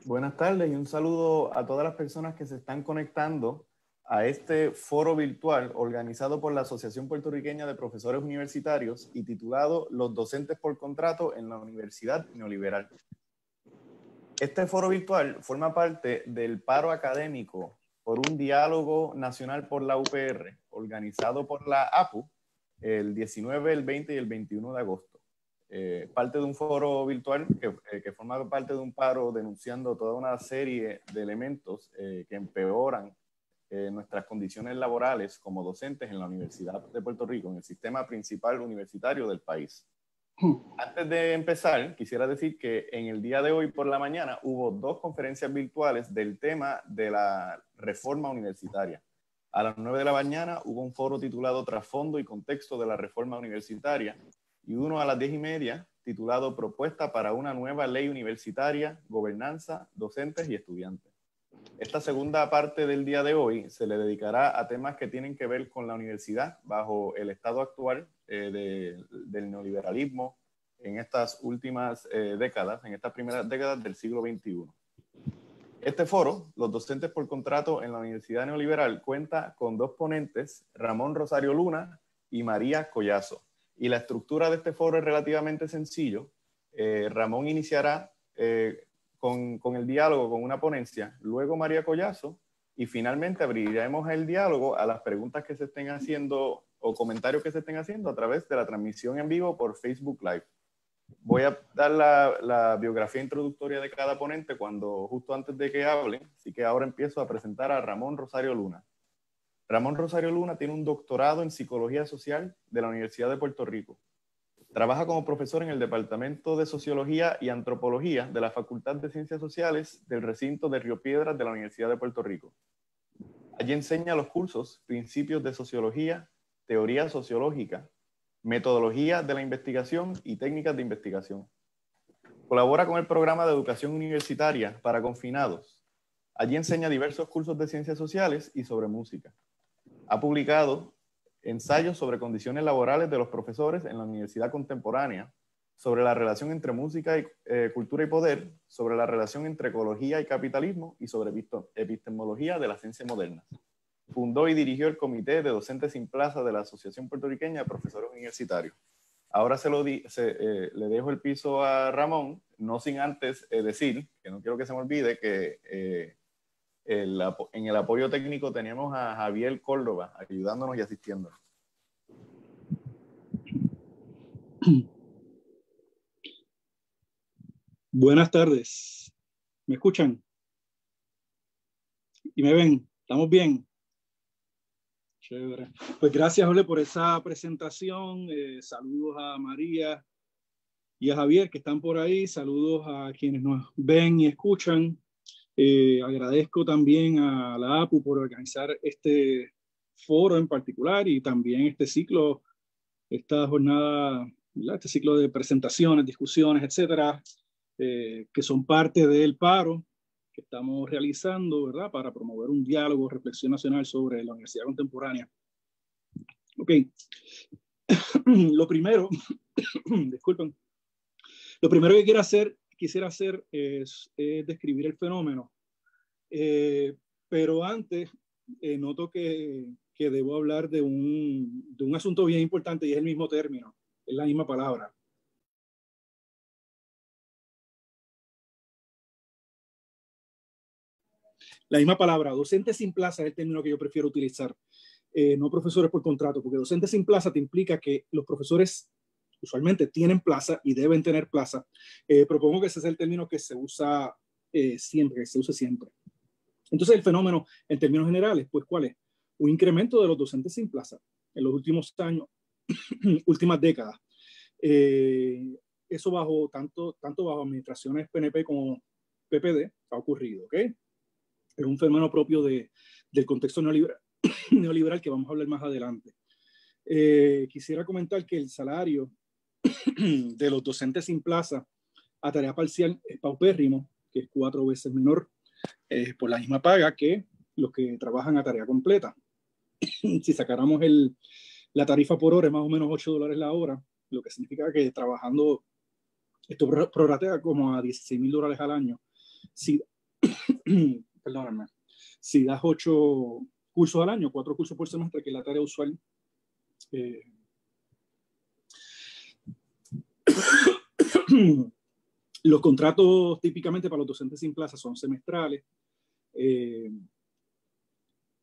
Buenas tardes y un saludo a todas las personas que se están conectando a este foro virtual organizado por la Asociación Puertorriqueña de Profesores Universitarios y titulado Los docentes por contrato en la Universidad Neoliberal. Este foro virtual forma parte del paro académico por un diálogo nacional por la UPR, organizado por la APU el 19, el 20 y el 21 de agosto. Parte de un foro virtual que forma parte de un paro denunciando toda una serie de elementos que empeoran nuestras condiciones laborales como docentes en la Universidad de Puerto Rico, en el sistema principal universitario del país. Antes de empezar, quisiera decir que en el día de hoy por la mañana hubo 2 conferencias virtuales del tema de la reforma universitaria. A las 9 de la mañana hubo un foro titulado Trasfondo y contexto de la reforma universitaria y uno a las 10:30 titulado Propuesta para una nueva ley universitaria, gobernanza, docentes y estudiantes. Esta segunda parte del día de hoy se le dedicará a temas que tienen que ver con la universidad bajo el estado actual del neoliberalismo en estas últimas décadas, en estas primeras décadas del siglo XXI. Este foro, Los docentes por contrato en la Universidad Neoliberal, cuenta con 2 ponentes, Ramón Rosario Luna y María Collazo. Y la estructura de este foro es relativamente sencillo. Ramón iniciará con el diálogo, con una ponencia, luego María Collazo, y finalmente abriremos el diálogo a las preguntas que se estén haciendo o comentarios que se estén haciendo a través de la transmisión en vivo por Facebook Live. Voy a dar la biografía introductoria de cada ponente justo antes de que hablen, así que ahora empiezo a presentar a Ramón Rosario Luna. Ramón Rosario Luna tiene un doctorado en Psicología Social de la Universidad de Puerto Rico. Trabaja como profesor en el Departamento de Sociología y Antropología de la Facultad de Ciencias Sociales del recinto de Río Piedras de la Universidad de Puerto Rico. Allí enseña los cursos Principios de Sociología, Teoría Sociológica, Metodología de la Investigación y Técnicas de Investigación. Colabora con el programa de educación universitaria para confinados. Allí enseña diversos cursos de ciencias sociales y sobre música. Ha publicado ensayos sobre condiciones laborales de los profesores en la universidad contemporánea, sobre la relación entre música, cultura y poder, sobre la relación entre ecología y capitalismo y sobre epistemología de la ciencia moderna. Fundó y dirigió el Comité de Docentes sin Plaza de la Asociación Puertorriqueña de Profesores Universitarios. Ahora le dejo el piso a Ramón, no sin antes decir, que no quiero que se me olvide, que en el apoyo técnico teníamos a Javier Córdoba ayudándonos y asistiéndonos. Buenas tardes. ¿Me escuchan? ¿Y me ven? ¿Estamos bien? Chévere. Pues gracias, Jorge, por esa presentación. Saludos a María y a Javier que están por ahí. Saludos a quienes nos ven y escuchan. Agradezco también a la APU por organizar este foro en particular y también este ciclo, esta jornada, ¿verdad? Este ciclo de presentaciones, discusiones, etcétera, que son parte del paro que estamos realizando, ¿verdad? Para promover un diálogo, reflexión nacional sobre la universidad contemporánea. Ok. Lo primero, disculpen, lo primero que quisiera hacer es describir el fenómeno. Pero antes, noto que debo hablar de un asunto bien importante y es el mismo término, es la misma palabra. La misma palabra, docentes sin plaza es el término que yo prefiero utilizar, no profesores por contrato, porque docentes sin plaza te implica que los profesores usualmente tienen plaza y deben tener plaza. Propongo que ese es el término que se usa siempre, que se use siempre. Entonces el fenómeno en términos generales, pues ¿cuál es? Un incremento de los docentes sin plaza en los últimos años, últimas décadas. Eso tanto bajo administraciones PNP como PPD ha ocurrido, ¿ok? Es un fenómeno propio del contexto neoliberal que vamos a hablar más adelante. Quisiera comentar que el salario de los docentes sin plaza a tarea parcial es paupérrimo, que es 4 veces menor por la misma paga que los que trabajan a tarea completa. Si sacáramos la tarifa por hora es más o menos $8 la hora, lo que significa que trabajando, esto prorratea como a $16,000 al año. Perdóname, si das 8 cursos al año, 4 cursos por semestre, que es la tarea usual, los contratos típicamente para los docentes sin plaza son semestrales,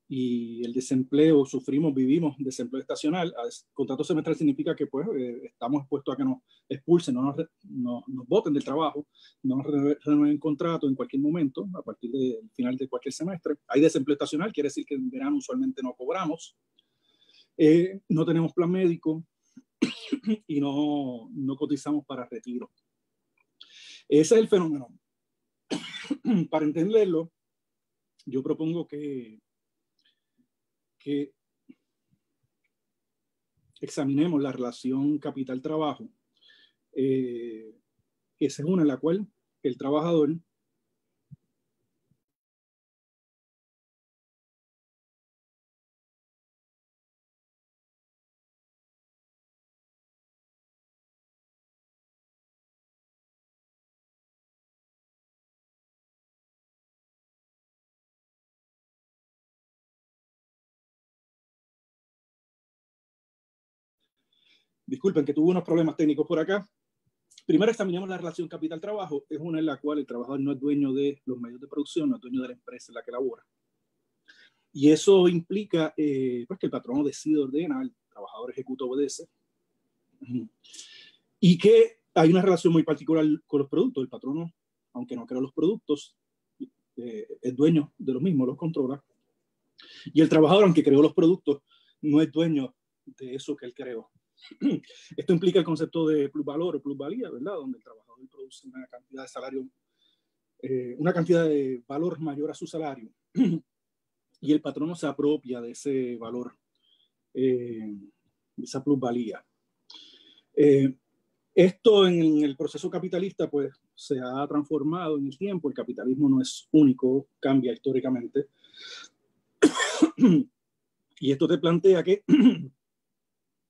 y el desempleo, vivimos desempleo estacional. Contrato semestral significa que pues estamos expuestos a que nos expulsen, no nos boten del trabajo, no nos renueven contrato en cualquier momento, a partir del final de cualquier semestre. Hay desempleo estacional, quiere decir que en verano usualmente no cobramos, no tenemos plan médico y no cotizamos para retiro. Ese es el fenómeno. Para entenderlo, yo propongo que examinemos la relación capital-trabajo. Esa es una en la cual el trabajador disculpen que tuve unos problemas técnicos por acá. Primero examinamos la relación capital-trabajo. Es una en la cual el trabajador no es dueño de los medios de producción, no es dueño de la empresa en la que labora. Y eso implica pues que el patrono decide, ordena, el trabajador ejecuta, obedece. Y que hay una relación muy particular con los productos. El patrono, aunque no crea los productos, es dueño de los mismos, los controla. Y el trabajador, aunque creó los productos, no es dueño de eso que él creó. Esto implica el concepto de plusvalor o plusvalía, ¿verdad? Donde el trabajador produce una cantidad de salario, una cantidad de valor mayor a su salario, y el patrono se apropia de ese valor, de esa plusvalía. Esto en el proceso capitalista pues se ha transformado en el tiempo. El capitalismo no es único, cambia históricamente. Y esto te plantea que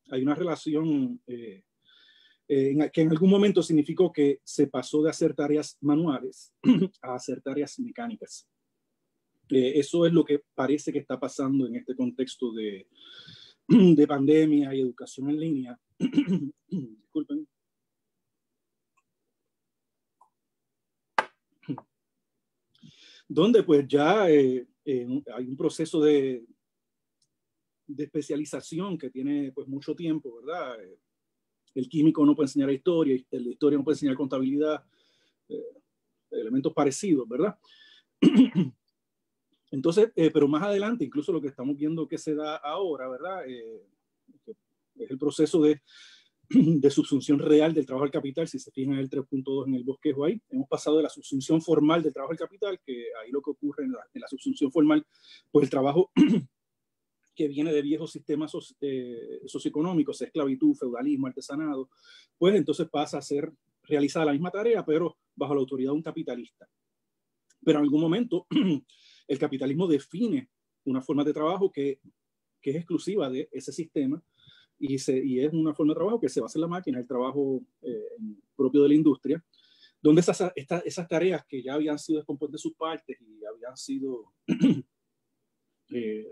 hay una relación que en algún momento significó que se pasó de hacer tareas manuales a hacer tareas mecánicas. Eso es lo que parece que está pasando en este contexto de pandemia y educación en línea. Disculpen. Donde pues ya hay un proceso de especialización que tiene pues mucho tiempo, ¿verdad? El químico no puede enseñar historia, el historia no puede enseñar contabilidad, elementos parecidos, ¿verdad? Entonces, pero más adelante, incluso lo que estamos viendo que se da ahora, ¿verdad? Es el proceso de subsunción real del trabajo al capital. Si se fijan en el 3.2 en el bosquejo ahí, hemos pasado de la subsunción formal del trabajo al capital, que ahí lo que ocurre en la subsunción formal, pues el trabajo que viene de viejos sistemas socioeconómicos, esclavitud, feudalismo, artesanado, pues entonces pasa a ser realizada la misma tarea, pero bajo la autoridad de un capitalista. Pero en algún momento el capitalismo define una forma de trabajo que es exclusiva de ese sistema, y es una forma de trabajo que se basa en la máquina, el trabajo propio de la industria, donde esas tareas que ya habían sido descompuestas de sus partes y habían sido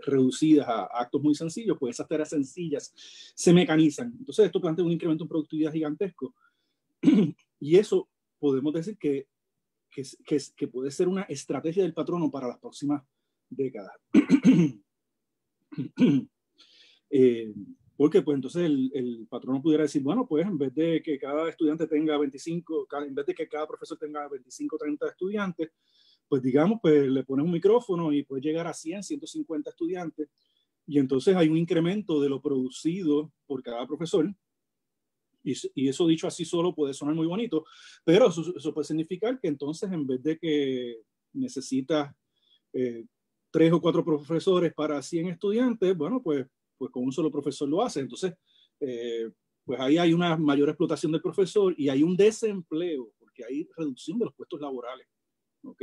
reducidas a actos muy sencillos, pues esas tareas sencillas se mecanizan. Entonces esto plantea un incremento en productividad gigantesco. Y eso podemos decir que puede ser una estrategia del patrono para las próximas décadas. Porque pues entonces el patrono pudiera decir, bueno, pues en vez de que cada estudiante tenga 25, en vez de que cada profesor tenga 25 o 30 estudiantes, pues digamos, pues le pones un micrófono y puede llegar a 100, 150 estudiantes, y entonces hay un incremento de lo producido por cada profesor, y eso dicho así solo puede sonar muy bonito, pero eso puede significar que entonces en vez de que necesitas 3 o 4 profesores para 100 estudiantes, bueno, pues con un solo profesor lo hace. Entonces, pues ahí hay una mayor explotación del profesor y hay un desempleo, porque hay reducción de los puestos laborales. ¿Ok?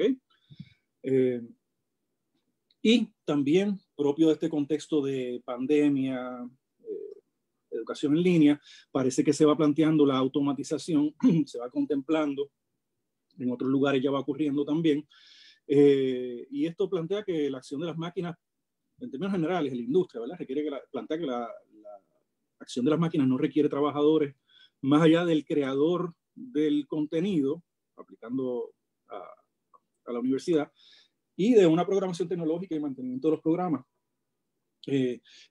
Y también, propio de este contexto de pandemia, educación en línea, parece que se va planteando la automatización, se va contemplando, en otros lugares ya va ocurriendo también, y esto plantea que la acción de las máquinas, en términos generales, en la industria, ¿verdad? Plantea que la acción de las máquinas no requiere trabajadores más allá del creador del contenido, aplicando a la universidad, y de una programación tecnológica y mantenimiento de los programas.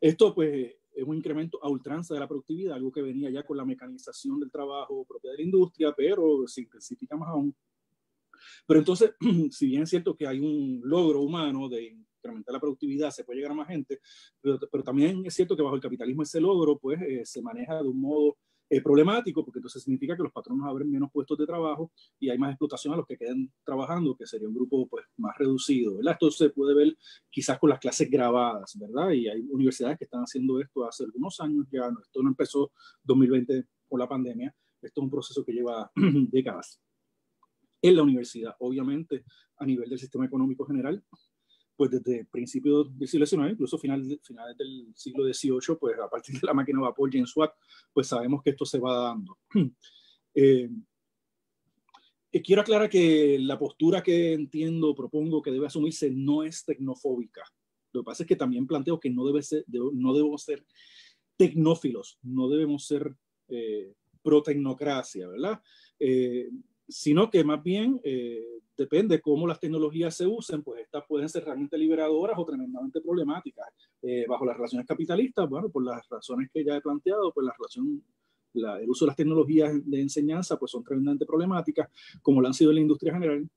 Esto pues es un incremento a ultranza de la productividad, algo que venía ya con la mecanización del trabajo propia de la industria, pero se intensifica más aún. Pero entonces, si bien es cierto que hay un logro humano de incrementar la productividad, se puede llegar a más gente, pero también es cierto que bajo el capitalismo ese logro pues se maneja de un modo problemático, porque entonces significa que los patronos abren menos puestos de trabajo y hay más explotación a los que queden trabajando, que sería un grupo pues más reducido, ¿verdad? Esto se puede ver quizás con las clases grabadas, ¿verdad? Y hay universidades que están haciendo esto hace algunos años ya, esto no empezó 2020 por la pandemia, esto es un proceso que lleva décadas en la universidad, obviamente a nivel del sistema económico general, pues desde principios del siglo XIX, incluso finales del siglo XVIII, pues a partir de la máquina de vapor James Watt, pues sabemos que esto se va dando. Quiero aclarar que la postura que propongo que debe asumirse no es tecnofóbica. Lo que pasa es que también planteo que no debemos ser tecnófilos, no debemos ser pro tecnocracia, ¿verdad? Sino que más bien depende cómo las tecnologías se usen, pues estas pueden ser realmente liberadoras o tremendamente problemáticas. Bajo las relaciones capitalistas, bueno, por las razones que ya he planteado, pues el uso de las tecnologías de enseñanza pues son tremendamente problemáticas, como lo han sido en la industria general.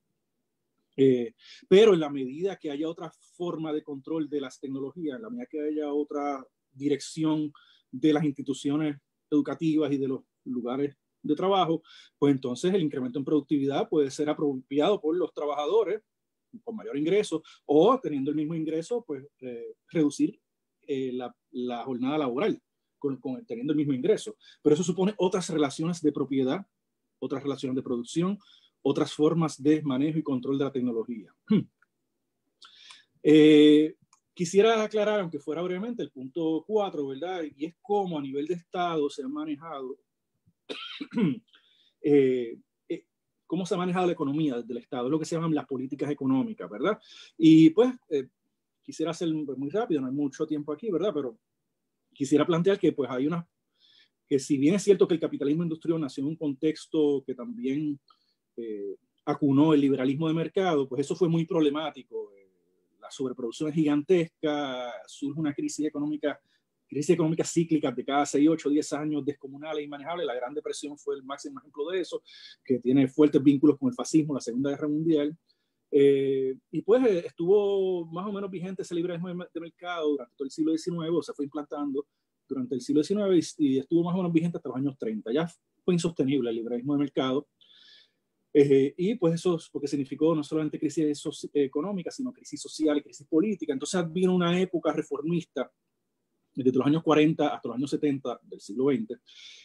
Pero en la medida que haya otra forma de control de las tecnologías, en la medida que haya otra dirección de las instituciones educativas y de los lugares de trabajo, pues entonces el incremento en productividad puede ser apropiado por los trabajadores con mayor ingreso o teniendo el mismo ingreso, pues reducir la jornada laboral teniendo el mismo ingreso. Pero eso supone otras relaciones de propiedad, otras relaciones de producción, otras formas de manejo y control de la tecnología. Quisiera aclarar, aunque fuera brevemente, el punto 4, ¿verdad? Y es cómo a nivel de Estado se ha manejado, cómo se ha manejado la economía del Estado, es lo que se llaman las políticas económicas, ¿verdad? Y pues quisiera hacer muy rápido, no hay mucho tiempo aquí, ¿verdad? Pero quisiera plantear que pues hay que si bien es cierto que el capitalismo industrial nació en un contexto que también acunó el liberalismo de mercado, pues eso fue muy problemático. La sobreproducción es gigantesca, surge una crisis económica cíclica de cada 6, 8, 10 años, descomunales e inmanejables. La Gran Depresión fue el máximo ejemplo de eso, que tiene fuertes vínculos con el fascismo, la Segunda Guerra Mundial. Y pues estuvo más o menos vigente ese liberalismo de mercado durante todo el siglo XIX, se fue implantando durante el siglo XIX y estuvo más o menos vigente hasta los años 30. Ya fue insostenible el liberalismo de mercado. Y pues eso porque significó no solamente crisis económica, sino crisis social y crisis política. Entonces vino una época reformista desde los años 40 hasta los años 70 del siglo XX,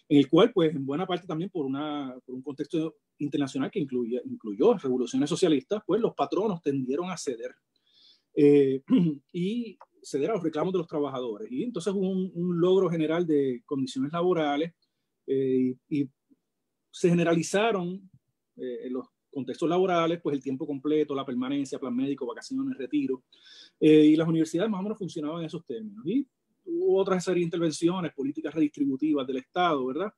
en el cual pues en buena parte también por un contexto internacional que incluyó revoluciones socialistas, pues los patronos tendieron a ceder y ceder a los reclamos de los trabajadores. Y entonces hubo un logro general de condiciones laborales y se generalizaron en los contextos laborales, pues el tiempo completo, la permanencia, plan médico, vacaciones, retiro, y las universidades más o menos funcionaban en esos términos. Y hubo otra serie de intervenciones, políticas redistributivas del Estado, ¿verdad?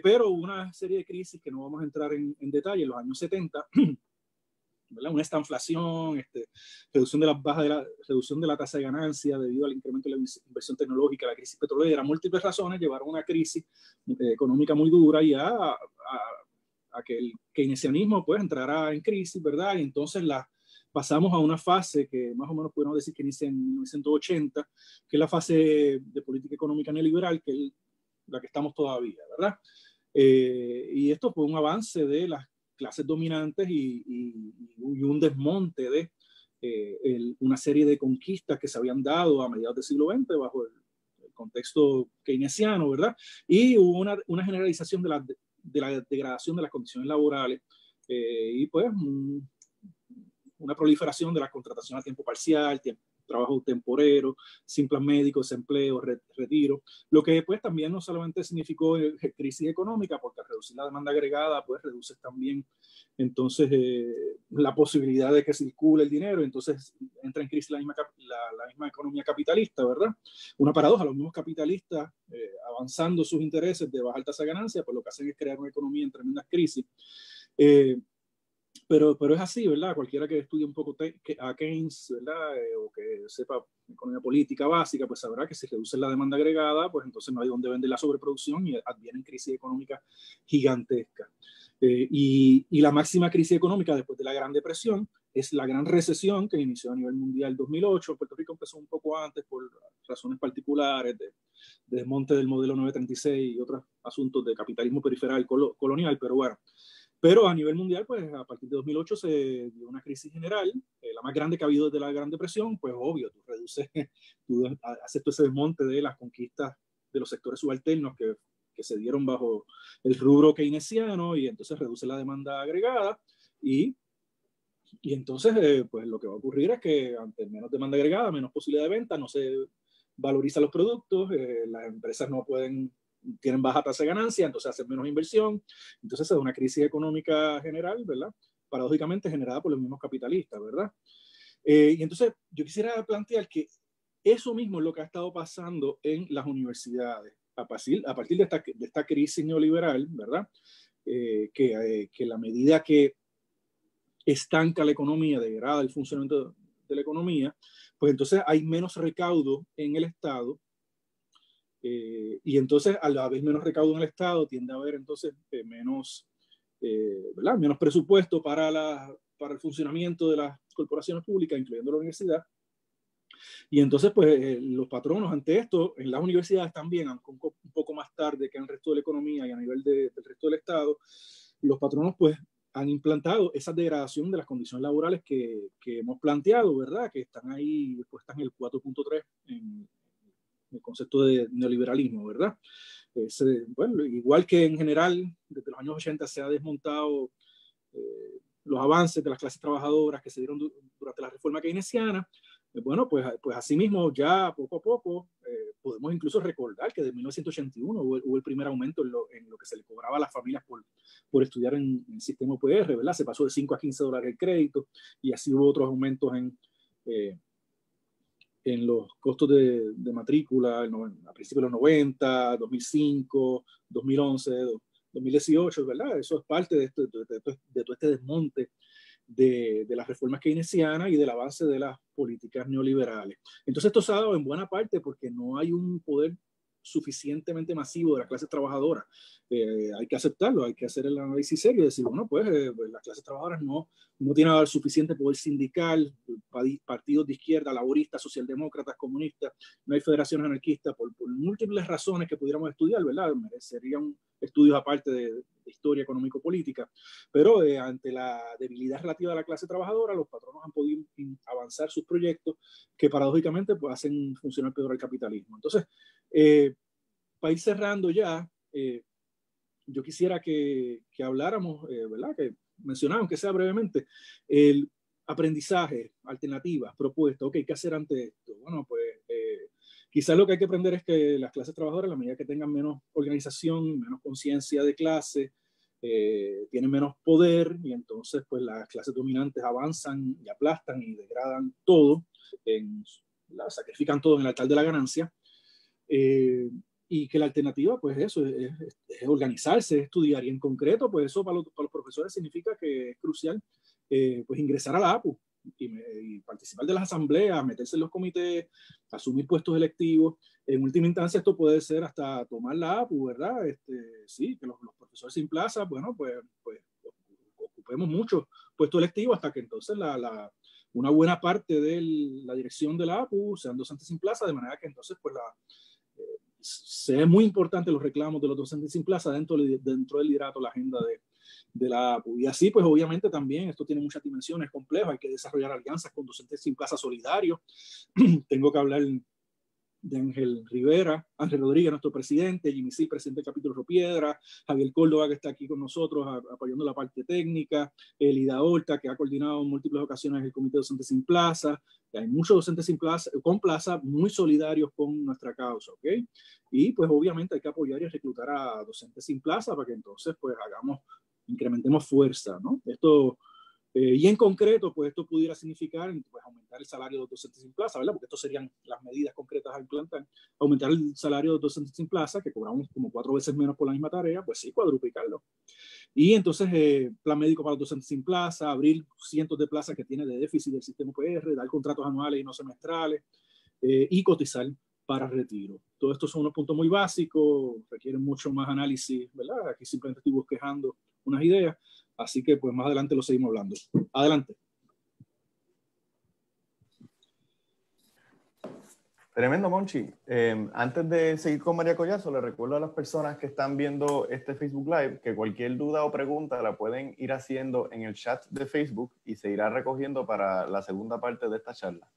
Pero hubo una serie de crisis que no vamos a entrar en detalle en los años 70, ¿verdad? Una estanflación, reducción de la tasa de ganancia debido al incremento de la inversión tecnológica, la crisis petrolera, múltiples razones llevaron a una crisis económica muy dura y a que el keynesianismo pues entrara en crisis, ¿verdad? Y entonces pasamos a una fase que más o menos podemos decir que inicia en 1980, que es la fase de política económica neoliberal, que es la que estamos todavía, ¿verdad? Y esto fue un avance de las clases dominantes y un desmonte de una serie de conquistas que se habían dado a mediados del siglo XX bajo el contexto keynesiano, ¿verdad? Y hubo una generalización de la degradación de las condiciones laborales y pues una proliferación de la contratación a tiempo parcial, trabajo temporero, sin plan médico, desempleo, retiro, lo que pues también no solamente significó crisis económica, porque al reducir la demanda agregada, pues reduces también entonces la posibilidad de que circule el dinero, entonces entra en crisis la misma economía capitalista, ¿verdad? Una paradoja, los mismos capitalistas avanzando sus intereses de bajar tasa de ganancia, pues lo que hacen es crear una economía en tremendas crisis. Pero es así, ¿verdad? Cualquiera que estudie un poco a Keynes, ¿verdad? O que sepa economía política básica, pues sabrá que si reduce la demanda agregada, pues entonces no hay donde vender la sobreproducción y advienen crisis económicas gigantescas. Y la máxima crisis económica después de la Gran Depresión es la Gran Recesión que inició a nivel mundial en 2008. Puerto Rico empezó un poco antes por razones particulares de desmonte del modelo 936 y otros asuntos de capitalismo periferal colonial, pero bueno. Pero a nivel mundial, pues a partir de 2008 se dio una crisis general, la más grande que ha habido desde la Gran Depresión, pues obvio, tú haces todo ese desmonte de las conquistas de los sectores subalternos que se dieron bajo el rubro keynesiano y entonces reduce la demanda agregada y entonces pues lo que va a ocurrir es que ante menos demanda agregada, menos posibilidad de venta, no se valorizan los productos, las empresas tienen baja tasa de ganancia, entonces hacen menos inversión, entonces es una crisis económica general, ¿verdad? Paradójicamente generada por los mismos capitalistas, ¿verdad? Y entonces yo quisiera plantear que eso mismo es lo que ha estado pasando en las universidades, a partir de esta crisis neoliberal, ¿verdad? Que la medida que estanca la economía, degrada el funcionamiento de la economía, pues entonces hay menos recaudo en el Estado. Y entonces, al haber menos recaudo en el Estado, tiende a haber entonces menos presupuesto para el funcionamiento de las corporaciones públicas, incluyendo la universidad. Y entonces, pues, los patronos ante esto, en las universidades también, aunque un poco más tarde que en el resto de la economía y a nivel del resto del Estado, los patronos, pues, han implantado esa degradación de las condiciones laborales que hemos planteado, ¿verdad? Que están ahí puestas en el 4.3 en el concepto de neoliberalismo, ¿verdad? Bueno, igual que en general, desde los años 80 se ha desmontado los avances de las clases trabajadoras que se dieron durante la reforma keynesiana, bueno, pues asimismo ya poco a poco podemos incluso recordar que de 1981 hubo el primer aumento en lo que se le cobraba a las familias por estudiar en el sistema UPR, ¿verdad? Se pasó de 5 a 15 dólares el crédito y así hubo otros aumentos en los costos de matrícula a principios de los 90, 2005, 2011, 2018, ¿verdad? Eso es parte de todo este desmonte de las reformas keynesianas y del avance de las políticas neoliberales. Entonces esto se ha dado en buena parte porque no hay un poder suficientemente masivo de las clases trabajadoras. Hay que aceptarlo, hay que hacer el análisis serio y decir, bueno, pues las clases trabajadoras no tienen suficiente poder sindical, partidos de izquierda, laboristas, socialdemócratas, comunistas, no hay federaciones anarquistas, por múltiples razones que pudiéramos estudiar, ¿verdad? Merecerían estudios aparte de historia económico-política, pero ante la debilidad relativa de la clase trabajadora, los patronos han podido avanzar sus proyectos que paradójicamente pues, hacen funcionar peor el capitalismo. Entonces, para ir cerrando ya, yo quisiera que habláramos, ¿verdad? Que mencionáramos, aunque sea brevemente, el aprendizaje, alternativas, propuestas. Ok, ¿qué hacer ante esto? Bueno, pues quizás lo que hay que aprender es que las clases trabajadoras, a la medida que tengan menos organización, menos conciencia de clase, tienen menos poder y entonces pues las clases dominantes avanzan y aplastan y degradan todo, sacrifican todo en el altar de la ganancia. Y que la alternativa, pues eso, es organizarse, es estudiar. Y en concreto, pues eso para los profesores significa que es crucial pues ingresar a la APU y participar de las asambleas, meterse en los comités, asumir puestos electivos. En última instancia, esto puede ser hasta tomar la APU, ¿verdad? Sí, que los profesores sin plaza, bueno, pues ocupemos muchos puestos electivos hasta que entonces una buena parte de la dirección de la APU sean docentes sin plaza, de manera que entonces pues sea muy importante los reclamos de los docentes sin plaza dentro del liderato, la agenda de la APU. Y así, pues obviamente también esto tiene muchas dimensiones complejas, hay que desarrollar alianzas con docentes sin plaza solidarios. Tengo que hablar de Ángel Rodríguez, nuestro presidente, Jimmy Sí, presidente del capítulo Río Piedra, Javier Córdoba, que está aquí con nosotros apoyando la parte técnica, Elida Horta, que ha coordinado en múltiples ocasiones el Comité de Docentes Sin Plaza. Hay muchos docentes sin plaza, con plaza muy solidarios con nuestra causa, ¿ok? Y pues obviamente hay que apoyar y reclutar a docentes sin plaza para que entonces pues incrementemos fuerza, ¿no? Y en concreto, pues esto pudiera significar pues, aumentar el salario de los docentes sin plaza, ¿verdad? Porque estas serían las medidas concretas a implantar. Aumentar el salario de los docentes sin plaza, que cobramos como 4 veces menos por la misma tarea, pues sí, cuadruplicarlo. Y entonces, plan médico para los docentes sin plaza, abrir cientos de plazas que tiene de déficit del sistema UPR, dar contratos anuales y no semestrales, y cotizar para retiro. Todo esto son unos puntos muy básicos, requieren mucho más análisis, ¿verdad? Aquí simplemente estoy bosquejando unas ideas. Así que pues más adelante lo seguimos hablando. Adelante. Tremendo, Monchi. Antes de seguir con María Collazo, le recuerdo a las personas que están viendo este Facebook Live que cualquier duda o pregunta la pueden ir haciendo en el chat de Facebook y se irá recogiendo para la segunda parte de esta charla.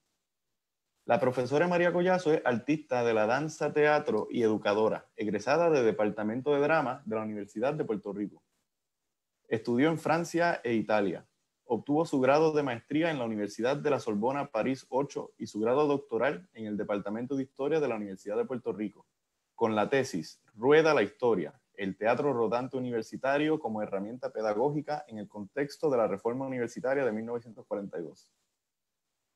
La profesora María Collazo es artista de la danza, teatro y educadora, egresada del Departamento de Drama de la Universidad de Puerto Rico. Estudió en Francia e Italia. Obtuvo su grado de maestría en la Universidad de la Sorbona París 8 y su grado doctoral en el Departamento de Historia de la Universidad de Puerto Rico, con la tesis Rueda la Historia, el teatro rodante universitario como herramienta pedagógica en el contexto de la Reforma Universitaria de 1942.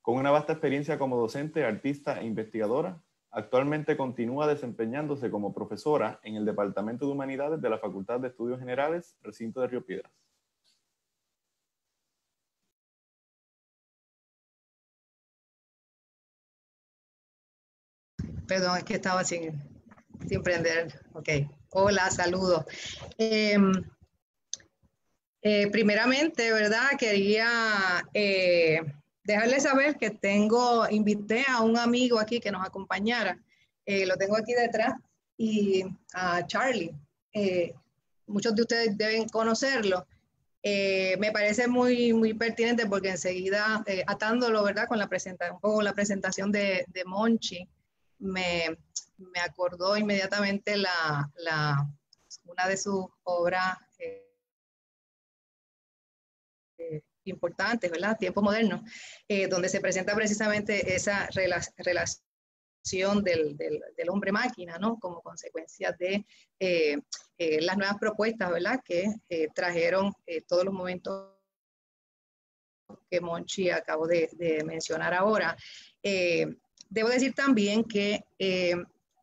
Con una vasta experiencia como docente, artista e investigadora, actualmente continúa desempeñándose como profesora en el Departamento de Humanidades de la Facultad de Estudios Generales, Recinto de Río Piedras. Perdón, es que estaba sin prender. Ok. Hola, saludos. Primeramente, ¿verdad? Quería dejarles saber que invité a un amigo aquí que nos acompañara. Lo tengo aquí detrás, y a Charlie. Muchos de ustedes deben conocerlo. Me parece muy, muy pertinente porque enseguida, atándolo, ¿verdad? Con un poco la presentación de Monchi, me acordó inmediatamente una de sus obras importantes, ¿verdad? Tiempo moderno, donde se presenta precisamente esa relación del hombre-máquina, ¿no? Como consecuencia de las nuevas propuestas, ¿verdad? Que trajeron todos los momentos que Monchi acabó de mencionar ahora. Debo decir también que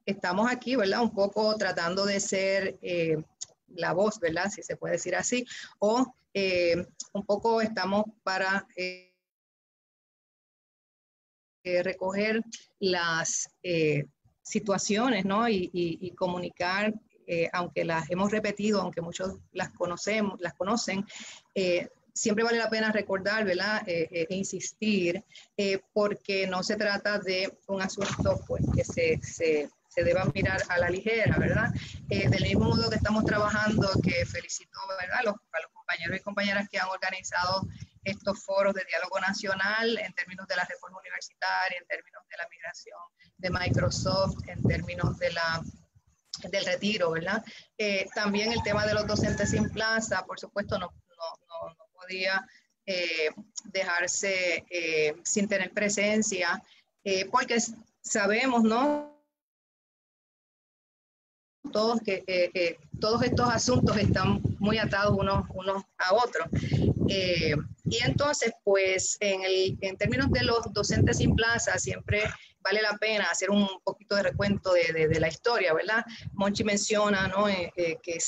estamos aquí, ¿verdad? Un poco tratando de ser la voz, ¿verdad? Si se puede decir así, o un poco estamos para recoger las situaciones, ¿no? Y comunicar, aunque las hemos repetido, aunque muchos las conocen, siempre vale la pena recordar, ¿verdad? E insistir, porque no se trata de un asunto pues, que se deba mirar a la ligera, ¿verdad? Del mismo modo que estamos trabajando, que felicito, ¿verdad? A los compañeros y compañeras que han organizado estos foros de diálogo nacional en términos de la reforma universitaria, en términos de la migración de Microsoft, en términos del retiro, ¿verdad? También el tema de los docentes sin plaza, por supuesto, no podía dejarse sin tener presencia, porque sabemos, ¿no? Todos que todos estos asuntos están muy atados unos a otros. Y entonces, pues, en términos de los docentes sin plaza, siempre vale la pena hacer un poquito de recuento de la historia, ¿verdad? Monchi menciona, ¿no? Que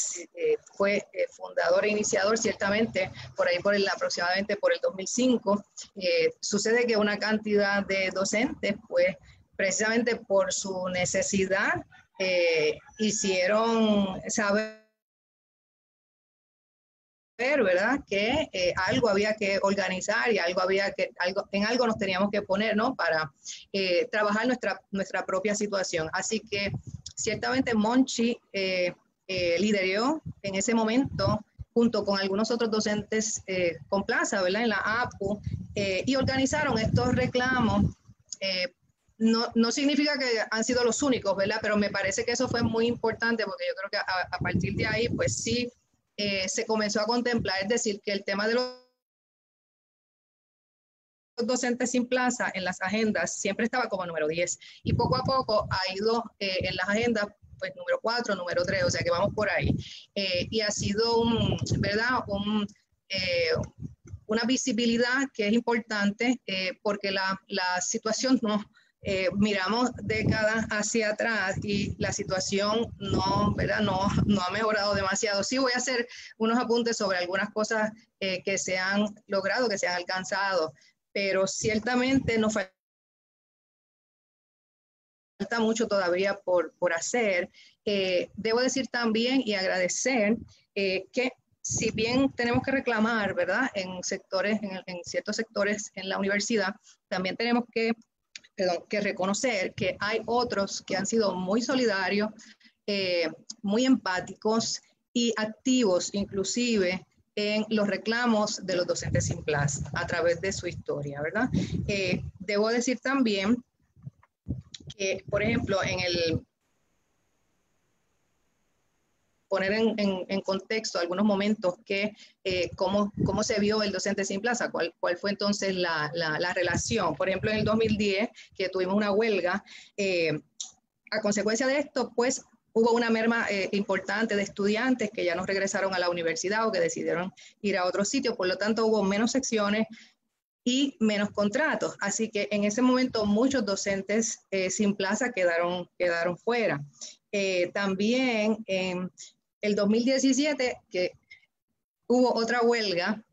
fue fundador e iniciador, ciertamente, por ahí aproximadamente por el 2005. Sucede que una cantidad de docentes, pues, precisamente por su necesidad, hicieron saber, ¿verdad? Que algo había que organizar y en algo nos teníamos que poner, ¿no? Para trabajar nuestra propia situación. Así que ciertamente Monchi lideró en ese momento junto con algunos otros docentes con plaza, ¿verdad? En la APU, y organizaron estos reclamos. No significa que han sido los únicos, ¿verdad? Pero me parece que eso fue muy importante porque yo creo que a partir de ahí, pues sí, se comenzó a contemplar, es decir, que el tema de los docentes sin plaza en las agendas siempre estaba como número 10 y poco a poco ha ido en las agendas, pues número 4, número 3, o sea que vamos por ahí. Y ha sido, ¿verdad? Una visibilidad que es importante porque la situación no... miramos décadas hacia atrás y la situación ¿verdad? No ha mejorado demasiado. Sí voy a hacer unos apuntes sobre algunas cosas que se han logrado, que se han alcanzado, pero ciertamente nos falta mucho todavía por hacer. Debo decir también y agradecer que si bien tenemos que reclamar, ¿verdad? En ciertos sectores en la universidad, también tenemos que reconocer que hay otros que han sido muy solidarios, muy empáticos y activos inclusive en los reclamos de los docentes sin plaza a través de su historia, ¿verdad? Debo decir también que, por ejemplo, poner en contexto algunos momentos que cómo se vio el docente sin plaza, cuál fue entonces la relación. Por ejemplo, en el 2010, que tuvimos una huelga, a consecuencia de esto, pues hubo una merma importante de estudiantes que ya no regresaron a la universidad o que decidieron ir a otro sitio, por lo tanto hubo menos secciones y menos contratos. Así que en ese momento muchos docentes sin plaza quedaron fuera. También en el 2017, que hubo otra huelga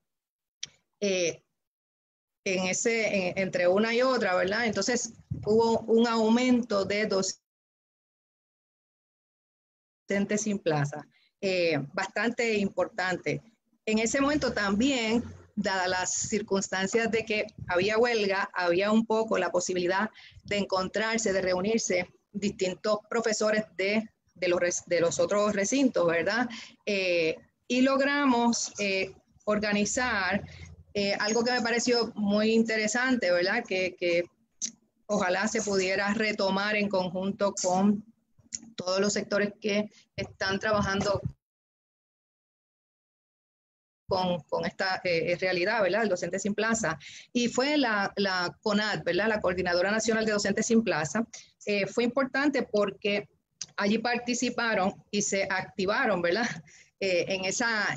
entre una y otra, ¿verdad? Entonces hubo un aumento de docentes sin plaza, bastante importante. En ese momento también, dadas las circunstancias de que había huelga, había un poco la posibilidad de encontrarse, de reunirse distintos profesores de los otros recintos, ¿verdad? Y logramos organizar algo que me pareció muy interesante, ¿verdad? Que ojalá se pudiera retomar en conjunto con todos los sectores que están trabajando con esta realidad, ¿verdad? El docente sin plaza. Y fue la CONAD, ¿verdad? La Coordinadora Nacional de Docentes sin Plaza. Fue importante porque allí participaron y se activaron, ¿verdad? En esa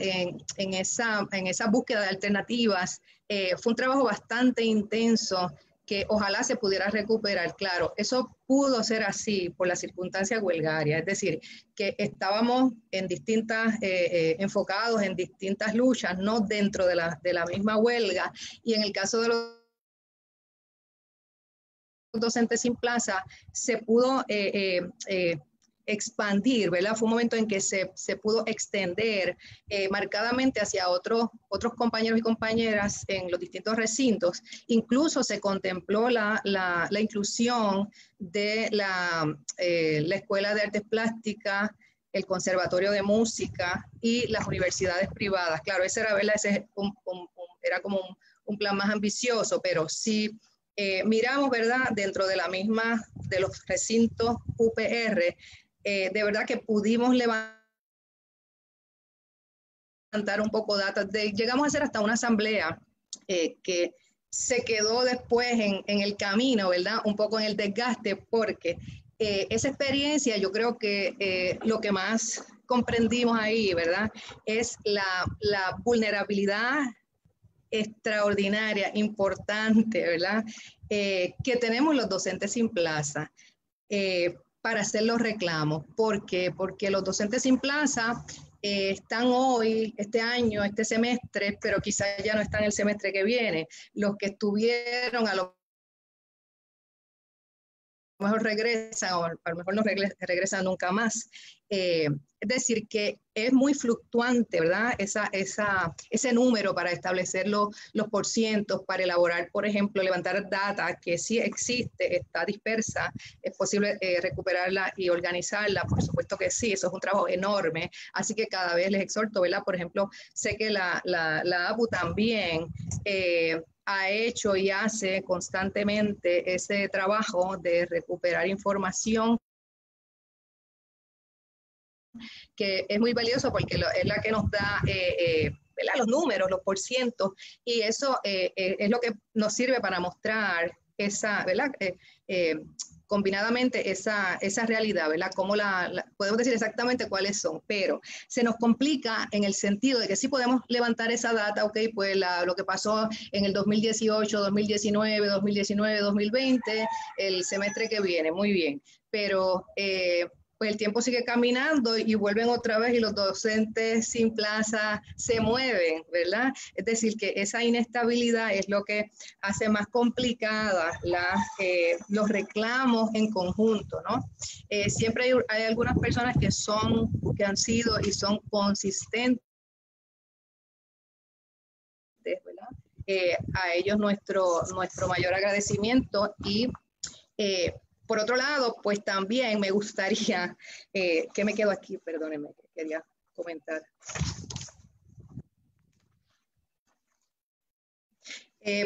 búsqueda de alternativas. Fue un trabajo bastante intenso que ojalá se pudiera recuperar. Claro, eso pudo ser así por las circunstancias huelgarias, es decir, que estábamos enfocados en distintas luchas, no dentro de la misma huelga, y en el caso de los docentes sin plaza se pudo expandir, ¿verdad? Fue un momento en que se pudo extender marcadamente hacia otros compañeros y compañeras en los distintos recintos. Incluso se contempló la inclusión de la Escuela de Artes Plásticas, el Conservatorio de Música y las universidades privadas. Claro, ese era, ¿verdad? Era como un plan más ambicioso, pero sí miramos, ¿verdad? Dentro de los recintos UPR, de verdad que pudimos levantar un poco datos. Llegamos a hacer hasta una asamblea que se quedó después en el camino, ¿verdad? Un poco en el desgaste, porque esa experiencia, yo creo que lo que más comprendimos ahí, ¿verdad? Es la vulnerabilidad extraordinaria, importante, ¿verdad? Que tenemos los docentes sin plaza para hacer los reclamos. ¿Por qué? Porque los docentes sin plaza están hoy, este año, este semestre, pero quizás ya no están el semestre que viene. Los que estuvieron a lo mejor regresan o a lo mejor no regresan nunca más. Es decir, que es muy fluctuante, ¿verdad? Ese número para establecer los porcientos, para elaborar, por ejemplo, levantar data que sí existe, está dispersa, es posible recuperarla y organizarla, por supuesto que sí, eso es un trabajo enorme, así que cada vez les exhorto, ¿verdad? Por ejemplo, sé que la APU también ha hecho y hace constantemente ese trabajo de recuperar información que es muy valioso porque es la que nos da los números, los porcientos, y eso es lo que nos sirve para mostrar esa, ¿verdad? Combinadamente esa realidad, ¿verdad? Cómo podemos decir exactamente cuáles son, pero se nos complica en el sentido de que sí podemos levantar esa data, ok, pues lo que pasó en el 2018, 2019, 2019, 2020, el semestre que viene, muy bien, pero pues el tiempo sigue caminando y vuelven otra vez y los docentes sin plaza se mueven, ¿verdad? Es decir, que esa inestabilidad es lo que hace más complicadas los reclamos en conjunto, ¿no? Siempre hay algunas personas que han sido y son consistentes, ¿verdad? A ellos nuestro mayor agradecimiento y por otro lado, pues también me gustaría, que me quedo aquí, perdónenme, que quería comentar.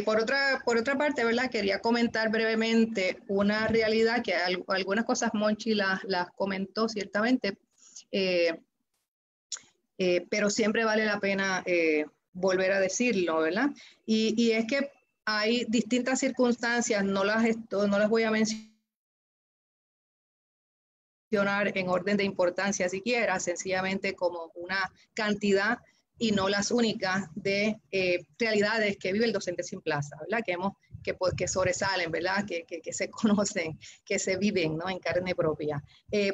Por otra parte, ¿verdad? Quería comentar brevemente una realidad que algunas cosas Monchi las comentó ciertamente, pero siempre vale la pena volver a decirlo, ¿verdad? Y es que hay distintas circunstancias, no las voy a mencionar en orden de importancia siquiera, sencillamente como una cantidad y no las únicas de realidades que vive el docente sin plaza, ¿verdad? Que sobresalen, ¿verdad? Que se conocen, que se viven, ¿no? En carne propia.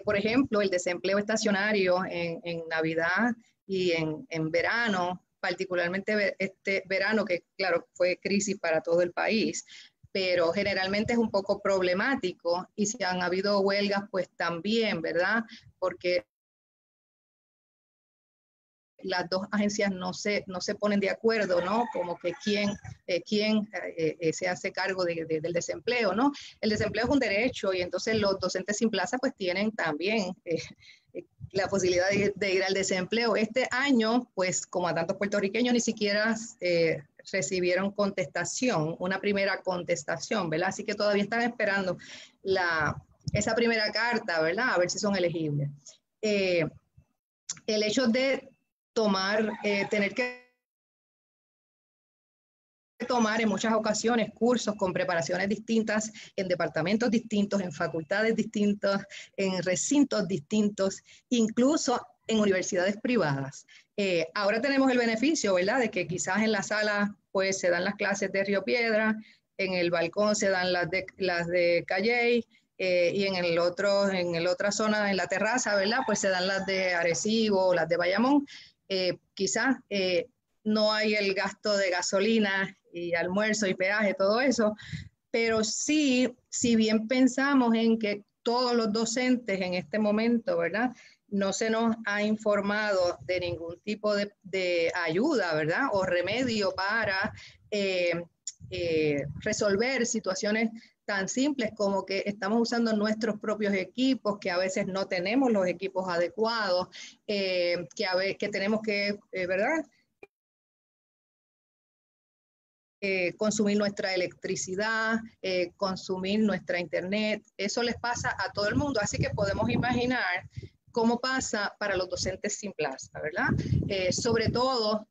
Por ejemplo, el desempleo estacionario en Navidad y en verano, particularmente este verano, que claro, fue crisis para todo el país, pero generalmente es un poco problemático y si han habido huelgas, pues también, ¿verdad? Porque las dos agencias no se ponen de acuerdo, ¿no? Como que quién se hace cargo del desempleo, ¿no? El desempleo es un derecho y entonces los docentes sin plaza pues tienen también la posibilidad de ir al desempleo. Este año, pues como a tantos puertorriqueños ni siquiera recibieron contestación, una primera contestación, ¿verdad? Así que todavía están esperando esa primera carta, ¿verdad? A ver si son elegibles. El hecho de tener que tomar en muchas ocasiones cursos con preparaciones distintas, en departamentos distintos, en facultades distintas, en recintos distintos, incluso en universidades privadas. Ahora tenemos el beneficio, ¿verdad?, de que quizás en la sala pues se dan las clases de Río Piedra, en el balcón se dan las de Calley, y en otra zona, en la terraza, ¿verdad?, pues se dan las de Arecibo, las de Bayamón. Quizás no hay el gasto de gasolina y almuerzo y peaje, todo eso, pero sí, si bien pensamos en que todos los docentes en este momento, ¿verdad?, no se nos ha informado de ningún tipo de ayuda, ¿verdad?, o remedio para resolver situaciones tan simples como que estamos usando nuestros propios equipos, que a veces no tenemos los equipos adecuados, que tenemos que, ¿verdad?, consumir nuestra electricidad, consumir nuestra internet. Eso les pasa a todo el mundo, así que podemos imaginar cómo pasa para los docentes sin plaza, ¿verdad? Sobre todo,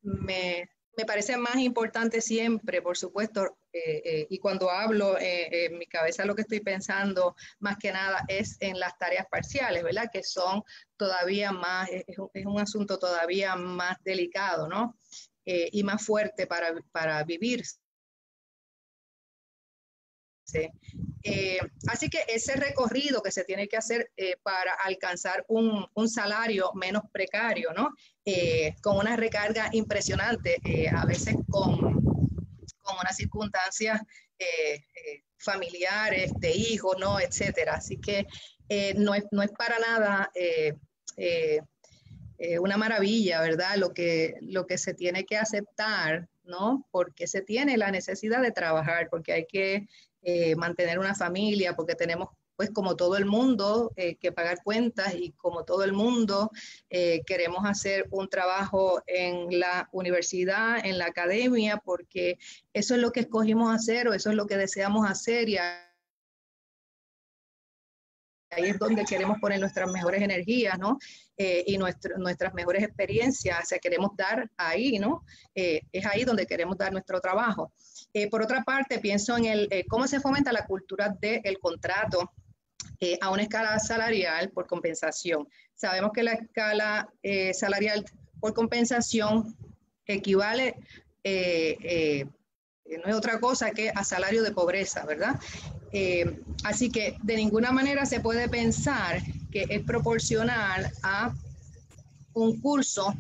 me parece más importante siempre, por supuesto, y cuando hablo, en mi cabeza lo que estoy pensando más que nada es en las tareas parciales, ¿verdad? Que son todavía más, es un asunto todavía más delicado, ¿no? y más fuerte para vivir. Así que ese recorrido que se tiene que hacer para alcanzar un salario menos precario, ¿no? Con una recarga impresionante, a veces con unas circunstancias familiares, de hijos, ¿no? Etcétera. Así que no es para nada una maravilla, ¿verdad? Lo que se tiene que aceptar, ¿no? Porque se tiene la necesidad de trabajar, porque hay que mantener una familia, porque tenemos, pues como todo el mundo, que pagar cuentas, y como todo el mundo queremos hacer un trabajo en la universidad, en la academia, porque eso es lo que escogimos hacer, o eso es lo que deseamos hacer, y ahí es donde queremos poner nuestras mejores energías, ¿no? Y nuestras mejores experiencias, o sea, queremos dar ahí, ¿no? Es ahí donde queremos dar nuestro trabajo. Por otra parte, pienso en cómo se fomenta la cultura del contrato a una escala salarial por compensación. Sabemos que la escala salarial por compensación equivale no es otra cosa que a salario de pobreza, ¿verdad? Así que de ninguna manera se puede pensar que es proporcional a un curso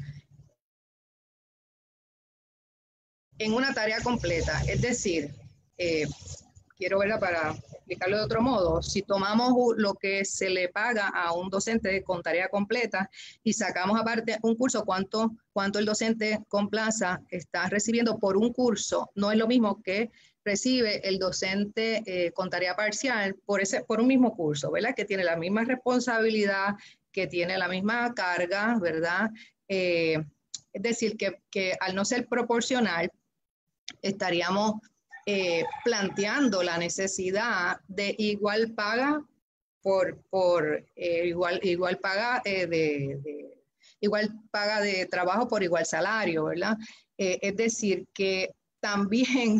en una tarea completa. Es decir, quiero verla para explicarlo de otro modo, si tomamos lo que se le paga a un docente con tarea completa y sacamos aparte un curso, cuánto el docente con plaza está recibiendo por un curso, no es lo mismo que recibe el docente con tarea parcial por un mismo curso, ¿verdad? Que tiene la misma responsabilidad, que tiene la misma carga, ¿verdad? Es decir, que al no ser proporcional, estaríamos planteando la necesidad de igual paga igual paga igual paga de trabajo por igual salario, ¿verdad? Es decir, que también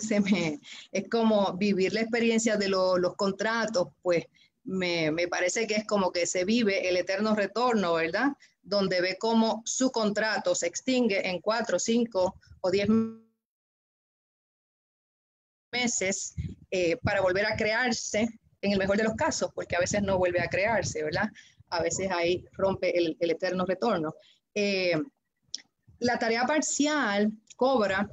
es como vivir la experiencia de los contratos, pues me parece que es como que se vive el eterno retorno, ¿verdad? Donde ve cómo su contrato se extingue en 4, 5 o 10 meses para volver a crearse en el mejor de los casos, porque a veces no vuelve a crearse, ¿verdad? A veces ahí rompe el eterno retorno. La tarea parcial cobra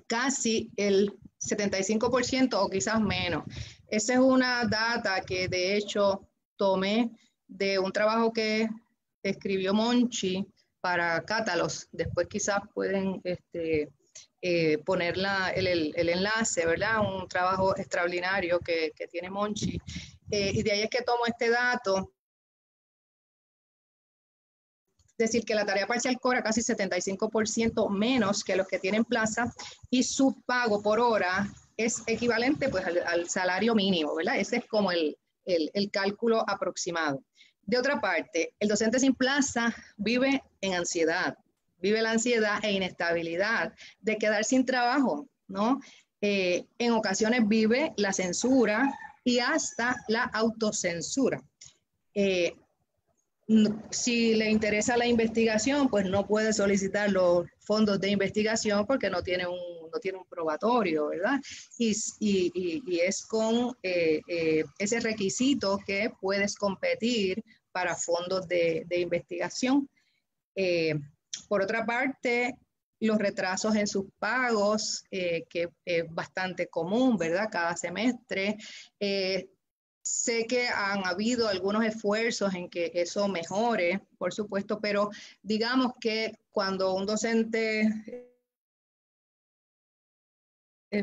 casi el 75% o quizás menos. Esa es una data que de hecho tomé de un trabajo que escribió Monchi para Cátalos. Después quizás pueden poner el enlace, ¿verdad? Un trabajo extraordinario que tiene Monchi. Y de ahí es que tomo este dato. Es decir, que la tarea parcial cobra casi 75% menos que los que tienen plaza, y su pago por hora es equivalente pues al salario mínimo, ¿verdad? Ese es como el cálculo aproximado. De otra parte, el docente sin plaza vive en ansiedad, vive la ansiedad e inestabilidad de quedar sin trabajo, ¿no? En ocasiones vive la censura y hasta la autocensura. Si le interesa la investigación, pues no puede solicitar los fondos de investigación porque no tiene un probatorio, ¿verdad? Y es con ese requisito que puedes competir para fondos de investigación. Por otra parte, los retrasos en sus pagos, que es bastante común, ¿verdad? Cada semestre. Sé que han habido algunos esfuerzos en que eso mejore, por supuesto, pero digamos que cuando un docente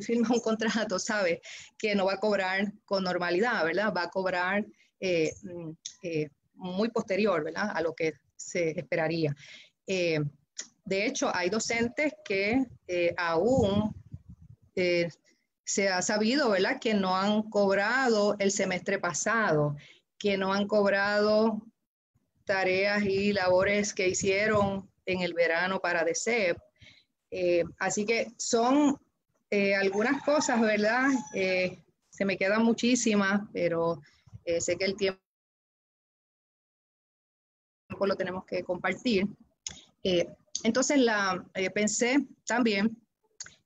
firma un contrato, sabe que no va a cobrar con normalidad, ¿verdad? Va a cobrar muy posterior, ¿verdad? A lo que se esperaría. De hecho, hay docentes que aún se ha sabido, ¿verdad?, que no han cobrado el semestre pasado, que no han cobrado tareas y labores que hicieron en el verano para DCEP. Así que son algunas cosas, ¿verdad? Se me quedan muchísimas, pero sé que el tiempo lo tenemos que compartir. Entonces pensé también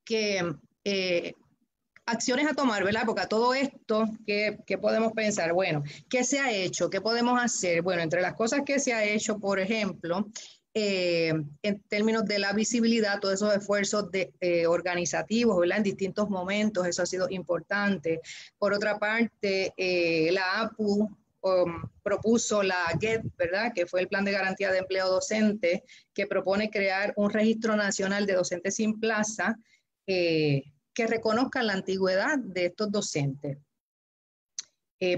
que acciones a tomar, ¿verdad? Porque a todo esto, ¿qué podemos pensar? Bueno, ¿qué se ha hecho? ¿Qué podemos hacer? Bueno, entre las cosas que se ha hecho, por ejemplo, en términos de la visibilidad, todos esos esfuerzos organizativos, ¿verdad? En distintos momentos, eso ha sido importante. Por otra parte, la APU propuso la GET, ¿verdad? Que fue el Plan de Garantía de Empleo Docente, que propone crear un registro nacional de docentes sin plaza, que reconozcan la antigüedad de estos docentes.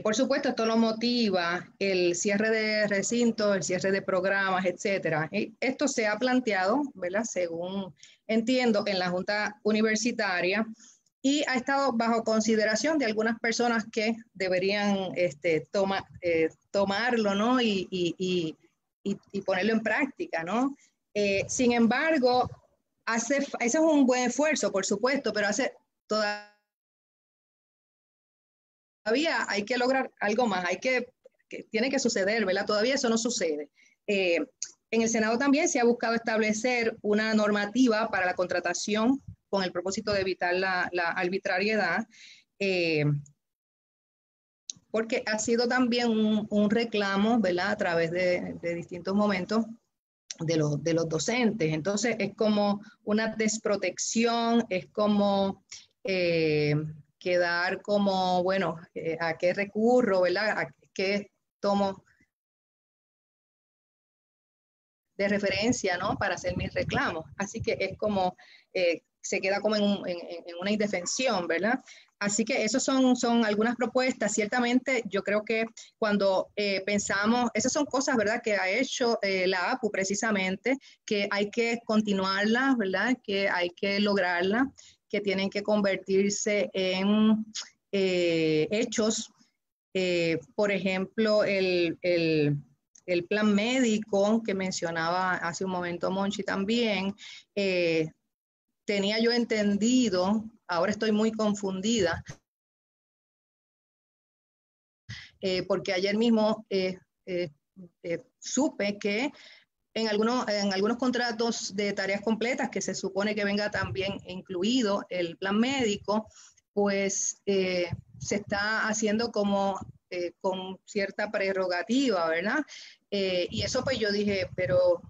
Por supuesto, esto lo motiva el cierre de recintos, el cierre de programas, etcétera. Esto se ha planteado, ¿verdad? Según entiendo, en la Junta Universitaria y ha estado bajo consideración de algunas personas que deberían tomarlo, ¿no? Y ponerlo en práctica, ¿no? Sin embargo, ese es un buen esfuerzo, por supuesto, pero todavía hay que lograr algo más, tiene que suceder, ¿verdad? Todavía eso no sucede. En el Senado también se ha buscado establecer una normativa para la contratación con el propósito de evitar la arbitrariedad, porque ha sido también un reclamo, ¿verdad? A través de distintos momentos de los docentes. Entonces es como una desprotección, es como quedar como, bueno, ¿a qué recurro, verdad? ¿A qué tomo de referencia, ¿no? Para hacer mis reclamos. Así que es como, se queda como en una indefensión, ¿verdad? Así que esas son algunas propuestas. Ciertamente yo creo que cuando pensamos, esas son cosas, ¿verdad?, que ha hecho la APU precisamente, que hay que continuarlas, ¿verdad?, que hay que lograrlas, que tienen que convertirse en hechos. Por ejemplo, el plan médico que mencionaba hace un momento Monchi también, tenía yo entendido, ahora estoy muy confundida, porque ayer mismo supe que en algunos contratos de tareas completas, que se supone que venga también incluido el plan médico, pues se está haciendo como con cierta prerrogativa, ¿verdad? Y eso pues yo dije, pero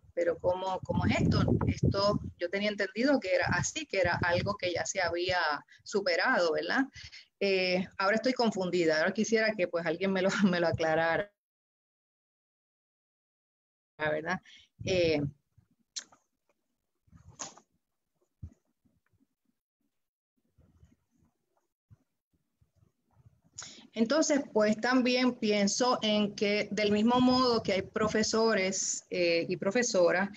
¿cómo es esto? Esto yo tenía entendido que era así, que era algo que ya se había superado, ¿verdad? Ahora estoy confundida, ahora quisiera que pues alguien me lo aclarara, ¿verdad? Entonces, pues también pienso en que del mismo modo que hay profesores y profesoras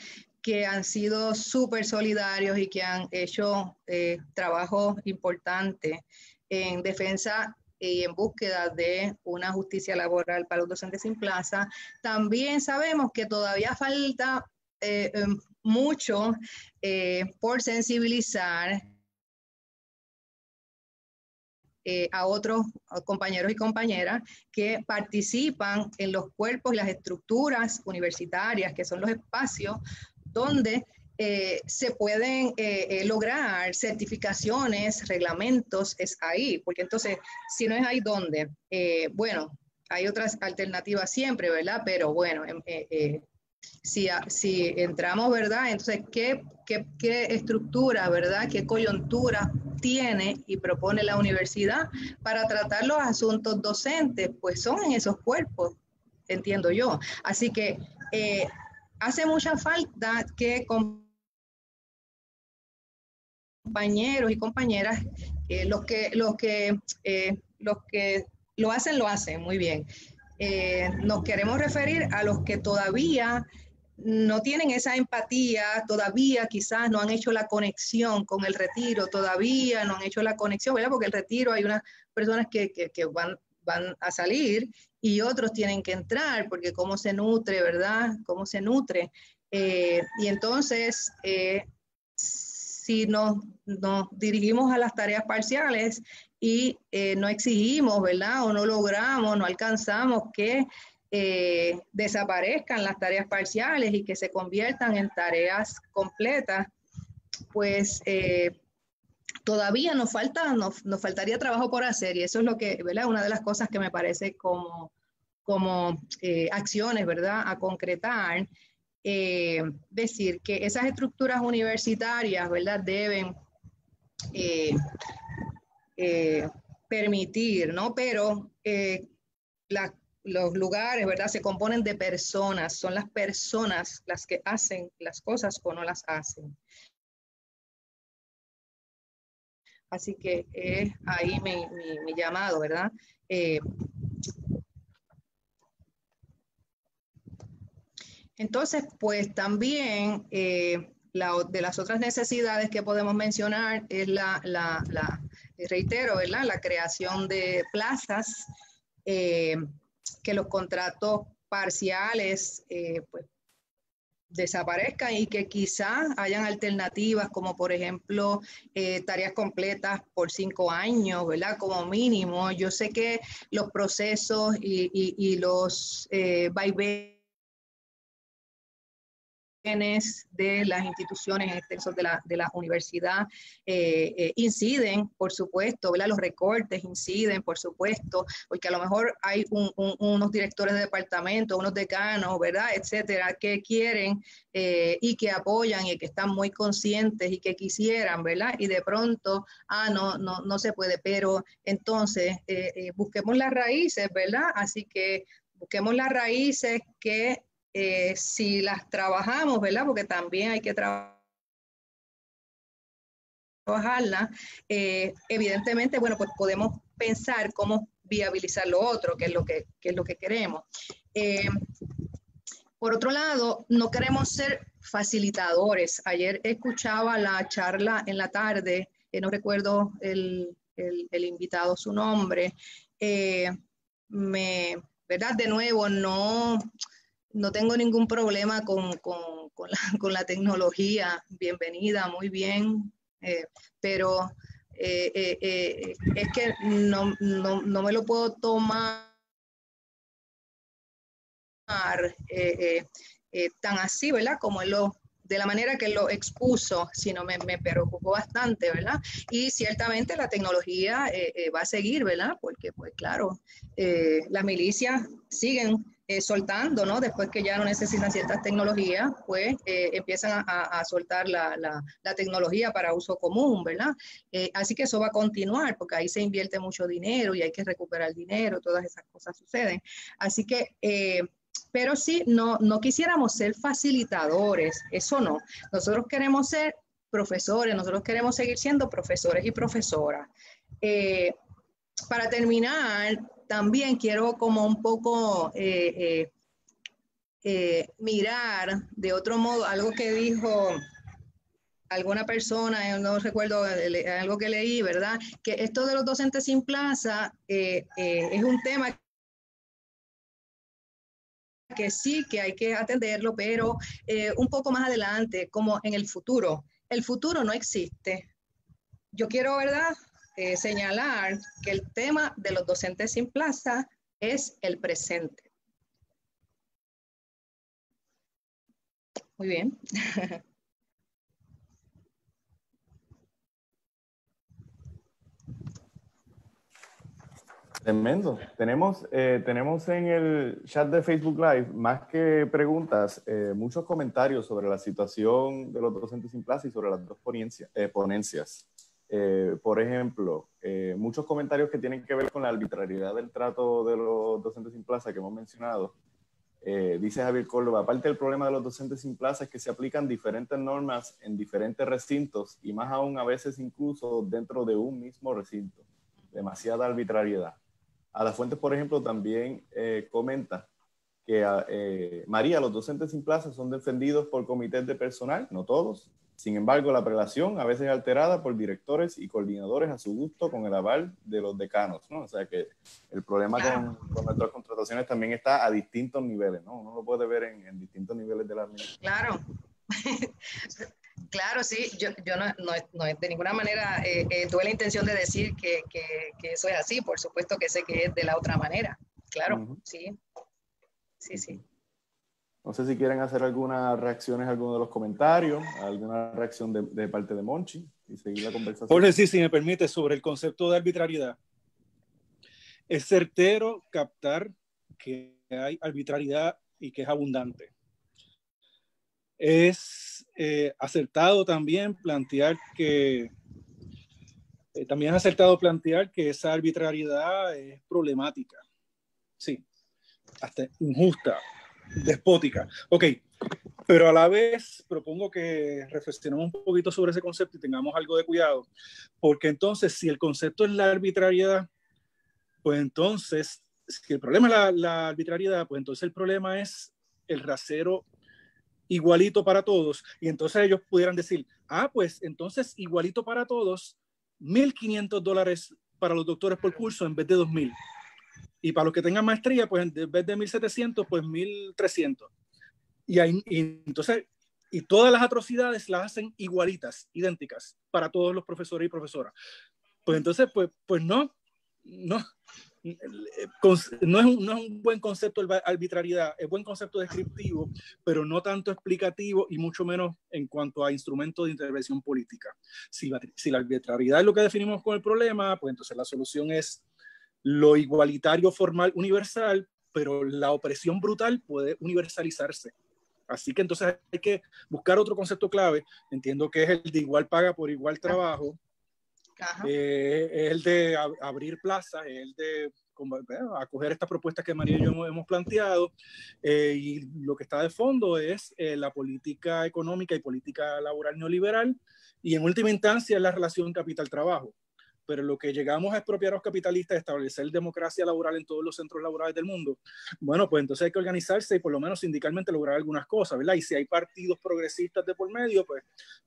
que han sido súper solidarios y que han hecho trabajo importante en defensa y en búsqueda de una justicia laboral para los docentes sin plaza, también sabemos que todavía falta mucho por sensibilizar a otros compañeros y compañeras que participan en los cuerpos y las estructuras universitarias, que son los espacios donde se pueden lograr certificaciones, reglamentos, es ahí, porque entonces, si no es ahí, ¿dónde? Bueno, hay otras alternativas siempre, ¿verdad? Pero bueno, si entramos, ¿verdad? Entonces, ¿qué estructura, ¿verdad? ¿Qué coyuntura tiene y propone la universidad para tratar los asuntos docentes? Pues son en esos cuerpos, entiendo yo. Así que hace mucha falta que compañeros y compañeras, los que lo hacen muy bien. Nos queremos referir a los que todavía no tienen esa empatía, todavía quizás no han hecho la conexión con el retiro, todavía no han hecho la conexión, ¿verdad? Porque el retiro hay unas personas que van a salir y otros tienen que entrar, porque cómo se nutre, ¿verdad? Cómo se nutre. Y entonces, si nos dirigimos a las tareas parciales y no exigimos, ¿verdad? O no logramos, no alcanzamos que desaparezcan las tareas parciales y que se conviertan en tareas completas, pues todavía nos faltaría trabajo por hacer, y eso es lo que, ¿verdad? Una de las cosas que me parece como acciones, ¿verdad?, a concretar. Decir que esas estructuras universitarias, ¿verdad?, deben permitir, ¿no? Pero los lugares, ¿verdad?, se componen de personas, son las personas las que hacen las cosas o no las hacen. Así que es ahí mi llamado, ¿verdad? Entonces, pues también de las otras necesidades que podemos mencionar es reitero, ¿verdad?, la creación de plazas, que los contratos parciales pues desaparezcan y que quizás hayan alternativas como por ejemplo tareas completas por 5 años, ¿verdad?, como mínimo. Yo sé que los procesos y los vaivenes de las instituciones, en este caso de la universidad, inciden, por supuesto, ¿verdad? Los recortes inciden, por supuesto, porque a lo mejor hay unos directores de departamento, unos decanos, ¿verdad?, etcétera, que quieren y que apoyan y que están muy conscientes y que quisieran, ¿verdad? Y de pronto, no se puede, pero entonces busquemos las raíces, ¿verdad? Así que busquemos las raíces que si las trabajamos, ¿verdad?, porque también hay que trabajarlas, evidentemente, bueno, pues podemos pensar cómo viabilizar lo otro, que es lo que queremos. Por otro lado, no queremos ser facilitadores. Ayer escuchaba la charla en la tarde, no recuerdo el invitado su nombre, ¿verdad? De nuevo, no tengo ningún problema con la tecnología, bienvenida, muy bien, pero es que no me lo puedo tomar tan así, ¿verdad?, como de la manera que lo expuso, sino me preocupó bastante, ¿verdad? Y ciertamente la tecnología va a seguir, ¿verdad? Porque, pues claro, las milicias siguen soltando, ¿no? Después que ya no necesitan ciertas tecnologías, pues empiezan a soltar la tecnología para uso común, ¿verdad? Así que eso va a continuar, porque ahí se invierte mucho dinero y hay que recuperar dinero, todas esas cosas suceden. Así que pero sí, no quisiéramos ser facilitadores, eso no. Nosotros queremos ser profesores, nosotros queremos seguir siendo profesores y profesoras. Para terminar, también quiero como un poco mirar de otro modo algo que dijo alguna persona, no recuerdo, algo que leí, ¿verdad? Que esto de los docentes sin plaza es un tema que sí, que hay que atenderlo, pero un poco más adelante, como en el futuro. El futuro no existe. Yo quiero, ¿verdad?, señalar que el tema de los docentes sin plaza es el presente. Muy bien. Tremendo. Tenemos en el chat de Facebook Live, más que preguntas, muchos comentarios sobre la situación de los docentes sin plaza y sobre las dos ponencias. Por ejemplo, muchos comentarios que tienen que ver con la arbitrariedad del trato de los docentes sin plaza que hemos mencionado. Dice Javier Córdoba, aparte del problema de los docentes sin plaza es que se aplican diferentes normas en diferentes recintos y más aún a veces incluso dentro de un mismo recinto. Demasiada arbitrariedad. Adafuentes, por ejemplo, también comenta que María, los docentes sin plaza son defendidos por comités de personal, no todos. Sin embargo, la prelación a veces es alterada por directores y coordinadores a su gusto con el aval de los decanos, ¿no? O sea que el problema con nuestras contrataciones también está a distintos niveles, ¿no? Uno lo puede ver en distintos niveles de la administración. Claro. Claro, sí, yo no de ninguna manera tuve la intención de decir que eso es así, por supuesto que sé que es de la otra manera, claro, sí. sí, sí. No sé si quieren hacer algunas reacciones a alguno de los comentarios, alguna reacción de parte de Monchi y seguir la conversación. Jorge, sí, si me permite, sobre el concepto de arbitrariedad. Es certero captar que hay arbitrariedad y que es abundante. Es acertado también plantear que esa arbitrariedad es problemática. Sí, hasta injusta, despótica. Ok, pero a la vez propongo que reflexionemos un poquito sobre ese concepto y tengamos algo de cuidado, porque entonces si el concepto es la arbitrariedad, pues entonces, si el problema es la arbitrariedad, pues entonces el problema es el rasero igualito para todos, y entonces ellos pudieran decir, pues entonces igualito para todos, $1,500 para los doctores por curso en vez de 2,000. Y para los que tengan maestría, pues en vez de 1,700, pues 1,300. Y entonces, y todas las atrocidades las hacen igualitas, idénticas, para todos los profesores y profesoras. Pues entonces, pues no es un buen concepto de arbitrariedad, es buen concepto descriptivo, pero no tanto explicativo y mucho menos en cuanto a instrumentos de intervención política. Si la arbitrariedad es lo que definimos con el problema, pues entonces la solución es lo igualitario formal universal, pero la opresión brutal puede universalizarse. Así que entonces hay que buscar otro concepto clave. Entiendo que es el de igual paga por igual trabajo. Es el de abrir plazas, es el de acoger estas propuestas que María y yo hemos planteado, y lo que está de fondo es la política económica y política laboral neoliberal, y en última instancia es la relación capital-trabajo. Pero lo que llegamos a expropiar a los capitalistas, establecer democracia laboral en todos los centros laborales del mundo, bueno, pues entonces hay que organizarse y por lo menos sindicalmente lograr algunas cosas, ¿verdad? Y si hay partidos progresistas de por medio,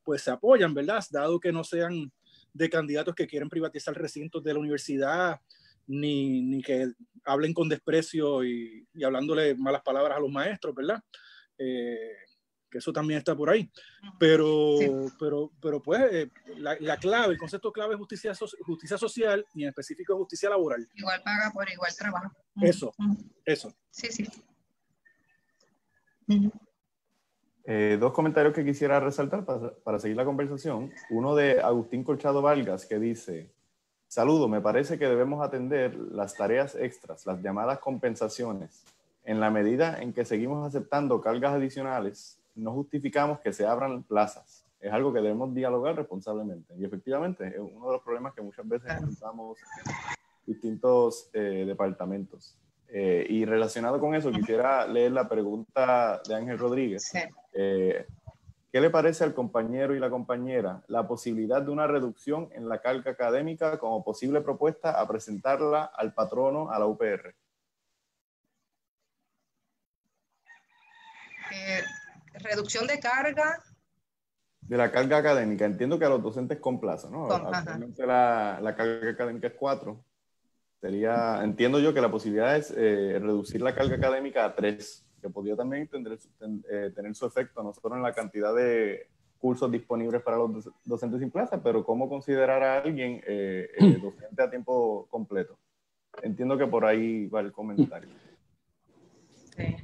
pues se apoyan, ¿verdad? Dado que no sean de candidatos que quieren privatizar recintos de la universidad, ni que hablen con desprecio y hablándole malas palabras a los maestros, ¿verdad? Que eso también está por ahí. Pero pues la clave, el concepto clave es justicia social y en específico justicia laboral. Igual paga por igual trabajo. Eso. Sí, sí. Dos comentarios que quisiera resaltar para seguir la conversación. Uno de Agustín Colchado Vargas, que dice: saludo, me parece que debemos atender las tareas extras, las llamadas compensaciones. En la medida en que seguimos aceptando cargas adicionales, no justificamos que se abran plazas. Es algo que debemos dialogar responsablemente. Y efectivamente, es uno de los problemas que muchas veces enfrentamos en distintos departamentos. Y relacionado con eso, quisiera leer la pregunta de Ángel Rodríguez. Sí. ¿Qué le parece al compañero y la compañera la posibilidad de una reducción en la carga académica como posible propuesta a presentarla al patrono, a la UPR? Reducción de carga. De la carga académica. Entiendo que a los docentes con plaza, ¿no? Actualmente la carga académica es 4. Entiendo yo que la posibilidad es reducir la carga académica a 3, que podría también tener su efecto no solo en la cantidad de cursos disponibles para los docentes sin plaza, pero cómo considerar a alguien docente a tiempo completo. Entiendo que por ahí va el comentario. Sí.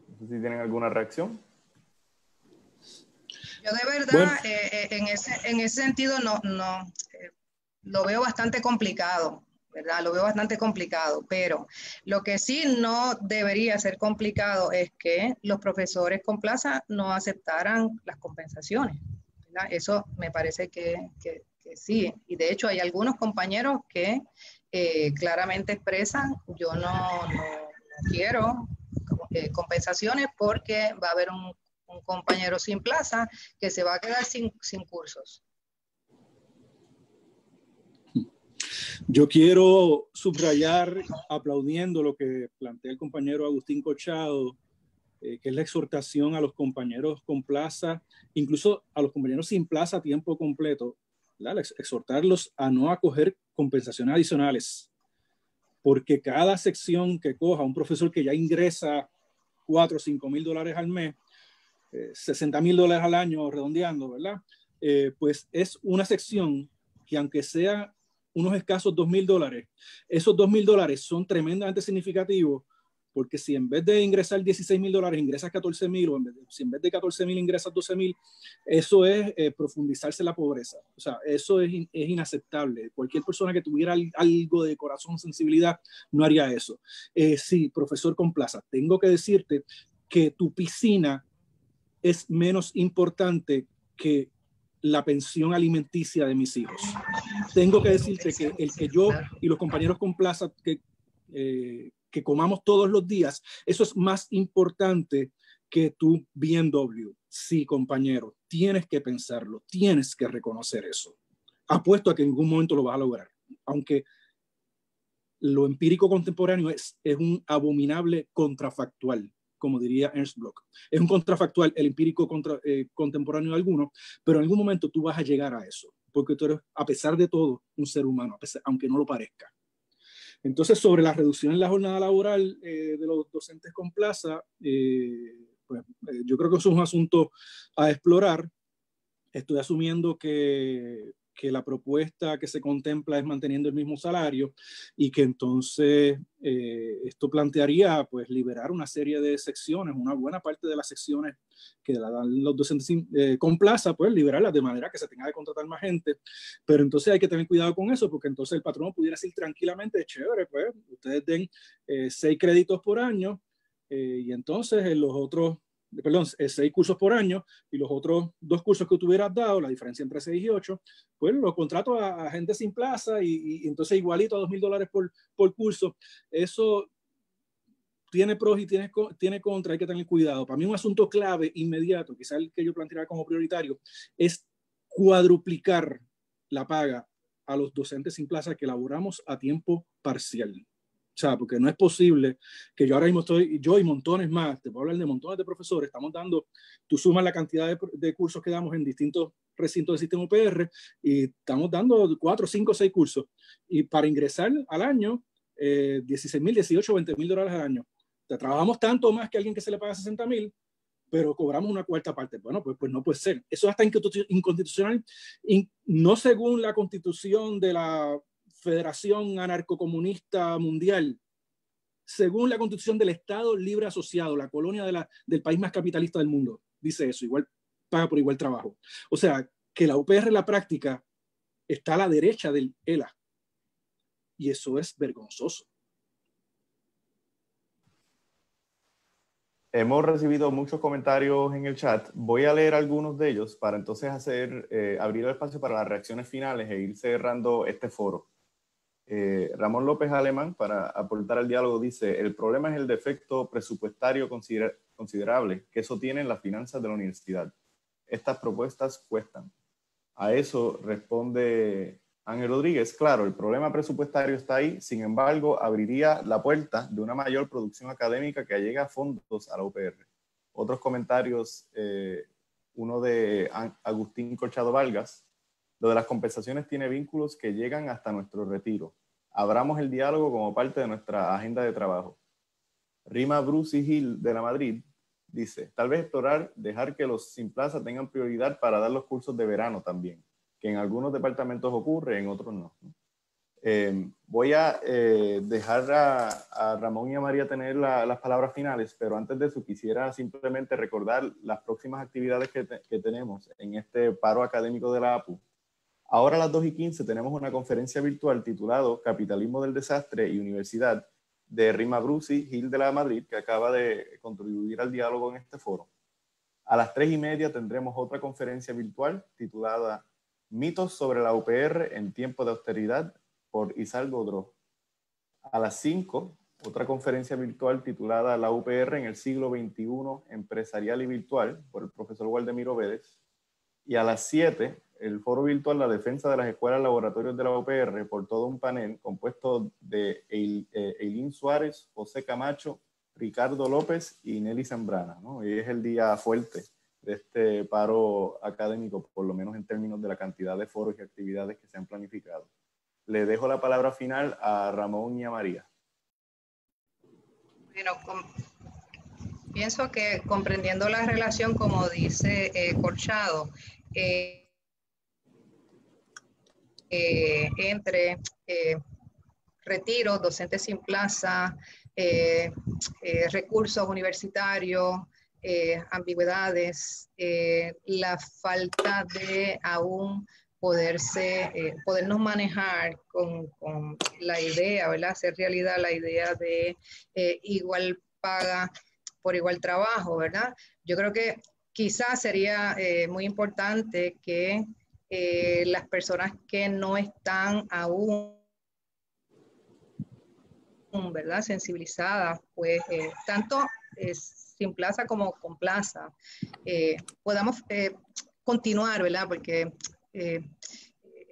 No sé si tienen alguna reacción. Yo de verdad, en ese sentido, lo veo bastante complicado, ¿verdad? Lo veo bastante complicado, pero lo que sí no debería ser complicado es que los profesores con plaza no aceptaran las compensaciones, ¿verdad? Eso me parece que sí, y de hecho hay algunos compañeros que claramente expresan: yo no quiero compensaciones porque va a haber un compañero sin plaza que se va a quedar sin cursos. Yo quiero subrayar, aplaudiendo lo que plantea el compañero Agustín Colchado, que es la exhortación a los compañeros con plaza, incluso a los compañeros sin plaza a tiempo completo, ¿verdad? Exhortarlos a no acoger compensaciones adicionales, porque cada sección que coja un profesor que ya ingresa $4 o $5,000 al mes, $60,000 al año redondeando, ¿verdad? Pues es una sección que, aunque sea unos escasos $2,000. Esos $2,000 son tremendamente significativos, porque si en vez de ingresar $16,000 ingresas 14,000, o si en vez de 14,000 ingresas 12,000, eso es profundizarse en la pobreza. O sea, eso es inaceptable. Cualquier persona que tuviera algo de corazón, sensibilidad, no haría eso. Sí, profesor Complaza, tengo que decirte que tu piscina es menos importante que la pensión alimenticia de mis hijos. Tengo que decirte que el que yo y los compañeros Complaza que comamos todos los días, eso es más importante que tu BMW. Sí, compañero, tienes que pensarlo, tienes que reconocer eso. Apuesto a que en algún momento lo vas a lograr, aunque lo empírico contemporáneo es un abominable contrafactual, como diría Ernst Bloch. Es un contrafactual el empírico contemporáneo de algunos, pero en algún momento tú vas a llegar a eso, porque tú eres, a pesar de todo, un ser humano, aunque no lo parezca. Entonces, sobre la reducción en la jornada laboral de los docentes Complaza, yo creo que eso es un asunto a explorar. Estoy asumiendo que la propuesta que se contempla es manteniendo el mismo salario y que entonces esto plantearía pues liberar una serie de secciones, una buena parte de las secciones que la dan los docentes Complaza, pues liberarlas de manera que se tenga que contratar más gente, pero entonces hay que tener cuidado con eso, porque entonces el patrón pudiera decir tranquilamente, chévere, pues ustedes den 6 créditos por año y entonces en los otros 6 cursos por año, y los otros 2 cursos que tú hubieras dado, la diferencia entre 6 y 8, pues los contrato a gente sin plaza y entonces igualito a $2,000 por curso. Eso tiene pros y tiene contra, hay que tener cuidado. Para mí un asunto clave, inmediato, quizás el que yo plantearía como prioritario, es cuadruplicar la paga a los docentes sin plaza que laboramos a tiempo parcial. O sea, porque no es posible que yo ahora mismo yo y montones más, te puedo hablar de montones de profesores, estamos dando, tú sumas la cantidad de cursos que damos en distintos recintos del sistema UPR y estamos dando 4, 5, 6 cursos. Y para ingresar al año, 16,000, 18, 20,000 dólares al año. Te trabajamos tanto más que alguien que se le paga 60,000, pero cobramos una cuarta parte. Bueno, pues no puede ser. Eso es hasta inconstitucional, no según la constitución de la Federación Anarcocomunista Mundial, según la constitución del Estado Libre Asociado, la colonia del país más capitalista del mundo. Dice eso, igual paga por igual trabajo. O sea, que la UPR en la práctica está a la derecha del ELA. Y eso es vergonzoso. Hemos recibido muchos comentarios en el chat. Voy a leer algunos de ellos para entonces abrir el espacio para las reacciones finales e ir cerrando este foro. Ramón López Alemán, para aportar al diálogo, dice: el problema es el defecto presupuestario considerable que eso tiene en las finanzas de la universidad. Estas propuestas cuestan. A eso responde Ángel Rodríguez: claro, el problema presupuestario está ahí, sin embargo, abriría la puerta de una mayor producción académica que llegue a fondos a la UPR. Otros comentarios, uno de Agustín Colchado Vargas: lo de las compensaciones tiene vínculos que llegan hasta nuestro retiro. Abramos el diálogo como parte de nuestra agenda de trabajo. Rima Bruce Gil de la Madrid dice: tal vez explorar dejar que los sin plaza tengan prioridad para dar los cursos de verano también, que en algunos departamentos ocurre, en otros no. Voy a dejar a Ramón y a María tener las palabras finales, pero antes de eso quisiera simplemente recordar las próximas actividades que tenemos en este paro académico de la APU. Ahora a las 2:15 tenemos una conferencia virtual titulado Capitalismo del Desastre y Universidad, de Rima Brusi Gil de la Madrid, que acaba de contribuir al diálogo en este foro. A las 3:30 tendremos otra conferencia virtual titulada Mitos sobre la UPR en tiempo de austeridad, por Isal Godró. A las 5, otra conferencia virtual titulada La UPR en el siglo XXI, empresarial y virtual, por el profesor Waldemiro Vélez. Y a las 7, el foro virtual La defensa de las escuelas laboratorios de la UPR, por todo un panel compuesto de Eileen Suárez, José Camacho, Ricardo López y Nelly Zambrana, ¿no? Hoy es el día fuerte de este paro académico, por lo menos en términos de la cantidad de foros y actividades que se han planificado. Le dejo la palabra final a Ramón y a María. Bueno, pienso que comprendiendo la relación, como dice Colchado, entre retiros, docentes sin plaza, recursos universitarios, ambigüedades, la falta de aún podernos manejar con la idea, ¿verdad? Hacer realidad la idea de igual paga por igual trabajo, ¿verdad? Yo creo que quizás sería muy importante que las personas que no están aún, ¿verdad?, sensibilizadas, pues tanto sin plaza como con plaza, podamos continuar, ¿verdad? Porque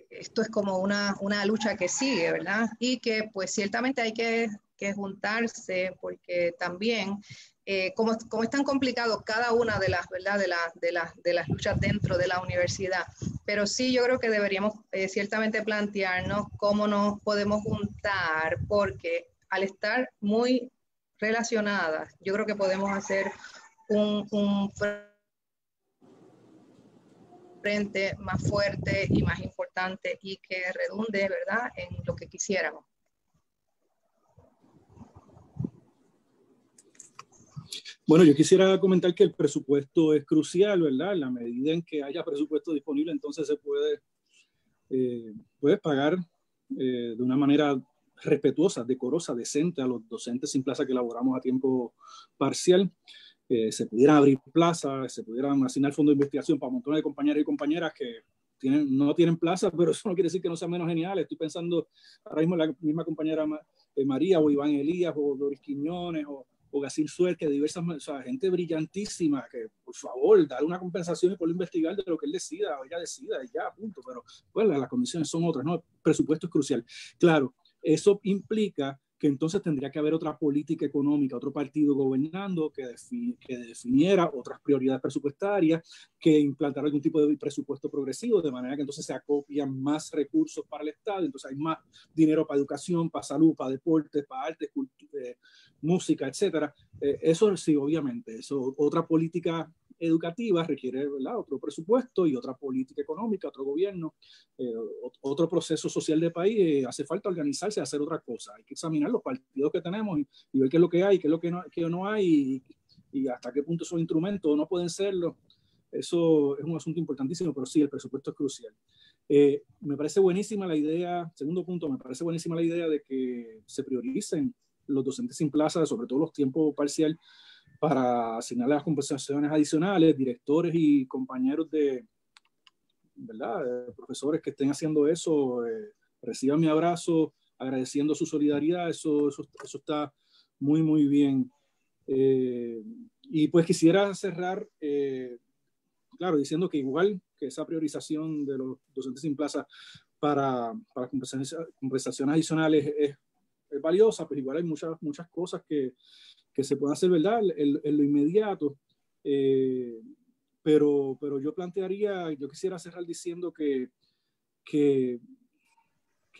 esto es como una lucha que sigue, ¿verdad? Y que pues ciertamente hay que juntarse, porque también como es tan complicado cada una de las, ¿verdad?, de las luchas dentro de la universidad, pero sí yo creo que deberíamos ciertamente plantearnos cómo nos podemos juntar, porque al estar muy relacionadas, yo creo que podemos hacer un frente más fuerte y más importante y que redunde, ¿verdad?, en lo que quisiéramos. Bueno, yo quisiera comentar que el presupuesto es crucial, ¿verdad? En la medida en que haya presupuesto disponible, entonces se puede pagar de una manera respetuosa, decorosa, decente a los docentes sin plaza que elaboramos a tiempo parcial. Se pudieran abrir plazas, se pudieran asignar fondos de investigación para montones de compañeros y compañeras que no tienen plaza, pero eso no quiere decir que no sean menos geniales. Estoy pensando ahora mismo en la misma compañera María, o Iván Elías, o Doris Quiñones, o Gacil Suez, que diversas, o sea, gente brillantísima, que por favor, dar una compensación y por investigar de lo que él decida, o ella decida, y ya, punto. Pero bueno, las condiciones son otras, ¿no? El presupuesto es crucial. Claro, eso implica que entonces tendría que haber otra política económica, otro partido gobernando que definiera otras prioridades presupuestarias, que implantara algún tipo de presupuesto progresivo, de manera que entonces se acopian más recursos para el Estado, entonces hay más dinero para educación, para salud, para deportes, para artes, música, etcétera. Eso sí, obviamente, eso, otra política educativa requiere, ¿verdad?, otro presupuesto y otra política económica, otro gobierno, otro proceso social de país. Hace falta organizarse, hacer otra cosa. Hay que examinar los partidos que tenemos y ver qué es lo que hay, qué es lo que no hay y hasta qué punto esos instrumentos no pueden serlo. Eso es un asunto importantísimo, pero sí, el presupuesto es crucial. Me parece buenísima la idea, segundo punto, me parece buenísima la idea de que se prioricen los docentes sin plaza, sobre todo los tiempos parcial, para asignarle las compensaciones adicionales, directores y compañeros ¿verdad?, profesores que estén haciendo eso, reciban mi abrazo, agradeciendo su solidaridad. Eso está muy, muy bien. Y pues quisiera cerrar, claro, diciendo que igual que esa priorización de los docentes sin plaza para compensaciones adicionales es valiosa, pues igual hay muchas cosas que se pueden hacer, ¿verdad?, en lo inmediato. Pero yo quisiera cerrar diciendo que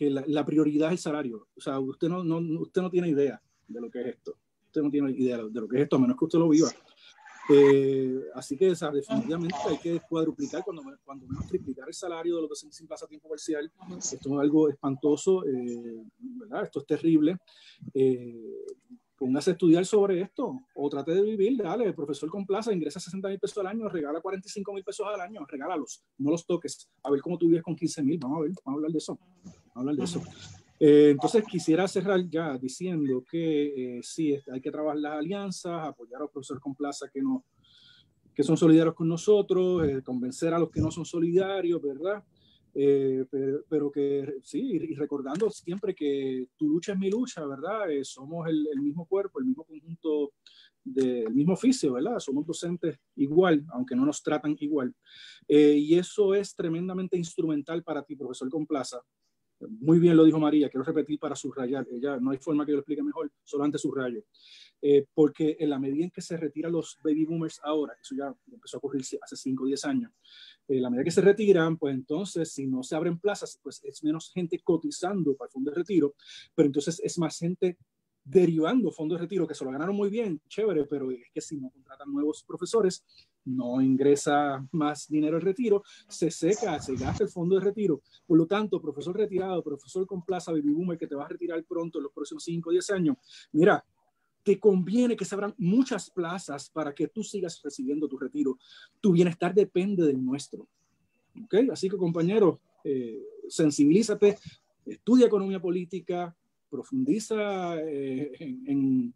la prioridad es el salario. O sea, usted no tiene idea de lo que es esto. Usted no tiene idea de lo que es esto, a menos que usted lo viva. Así que, o sea, definitivamente hay que cuadruplicar, cuando menos triplicar el salario de los docentes sin plaza a tiempo parcial. Esto es algo espantoso, ¿verdad? Esto es terrible. Póngase a estudiar sobre esto o trate de vivir. Dale, el profesor con plaza ingresa 60,000 pesos al año, regala 45,000 pesos al año, regálalos, no los toques. A ver cómo tú vives con 15,000. Vamos a hablar de eso. Entonces quisiera cerrar ya diciendo que sí, hay que trabajar las alianzas, apoyar a los profesores con plaza que son solidarios con nosotros, convencer a los que no son solidarios, ¿verdad? Pero que sí, y recordando siempre que tu lucha es mi lucha, ¿verdad? Somos el mismo cuerpo, el mismo conjunto, del mismo oficio, ¿verdad? Somos docentes igual, aunque no nos tratan igual. Y eso es tremendamente instrumental para ti, profesor con plaza. Muy bien lo dijo María, quiero repetir para subrayar, ella no hay forma que yo lo explique mejor, solamente subrayo. Porque en la medida en que se retiran los baby boomers ahora, eso ya empezó a ocurrir hace 5 o 10 años, en la medida que se retiran, pues entonces si no se abren plazas, pues es menos gente cotizando para el fondo de retiro, pero entonces es más gente derivando fondos de retiro que se lo ganaron muy bien, chévere, pero es que si no contratan nuevos profesores, no ingresa más dinero al retiro, se seca, se gasta el fondo de retiro. Por lo tanto, profesor retirado, profesor con plaza baby boomer que te va a retirar pronto en los próximos 5 o 10 años, mira, te conviene que se abran muchas plazas para que tú sigas recibiendo tu retiro. Tu bienestar depende del nuestro. ¿Okay? Así que, compañeros, sensibilízate, estudia economía política, profundiza en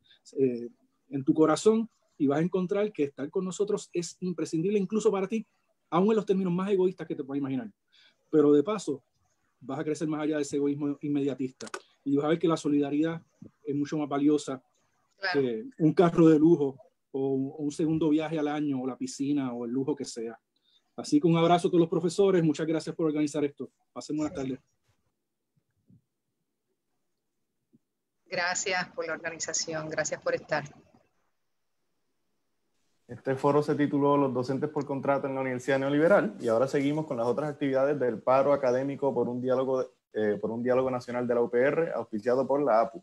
tu corazón y vas a encontrar que estar con nosotros es imprescindible incluso para ti, aún en los términos más egoístas que te puedas imaginar. Pero de paso, vas a crecer más allá de ese egoísmo inmediatista y vas a ver que la solidaridad es mucho más valiosa que un carro de lujo o un segundo viaje al año o la piscina o el lujo que sea. Así que un abrazo a todos los profesores. Muchas gracias por organizar esto. Pasen buenas tardes. Gracias por la organización. Gracias por estar. Este foro se tituló Los docentes por contrato en la Universidad Neoliberal y ahora seguimos con las otras actividades del paro académico por un diálogo nacional de la UPR auspiciado por la APU.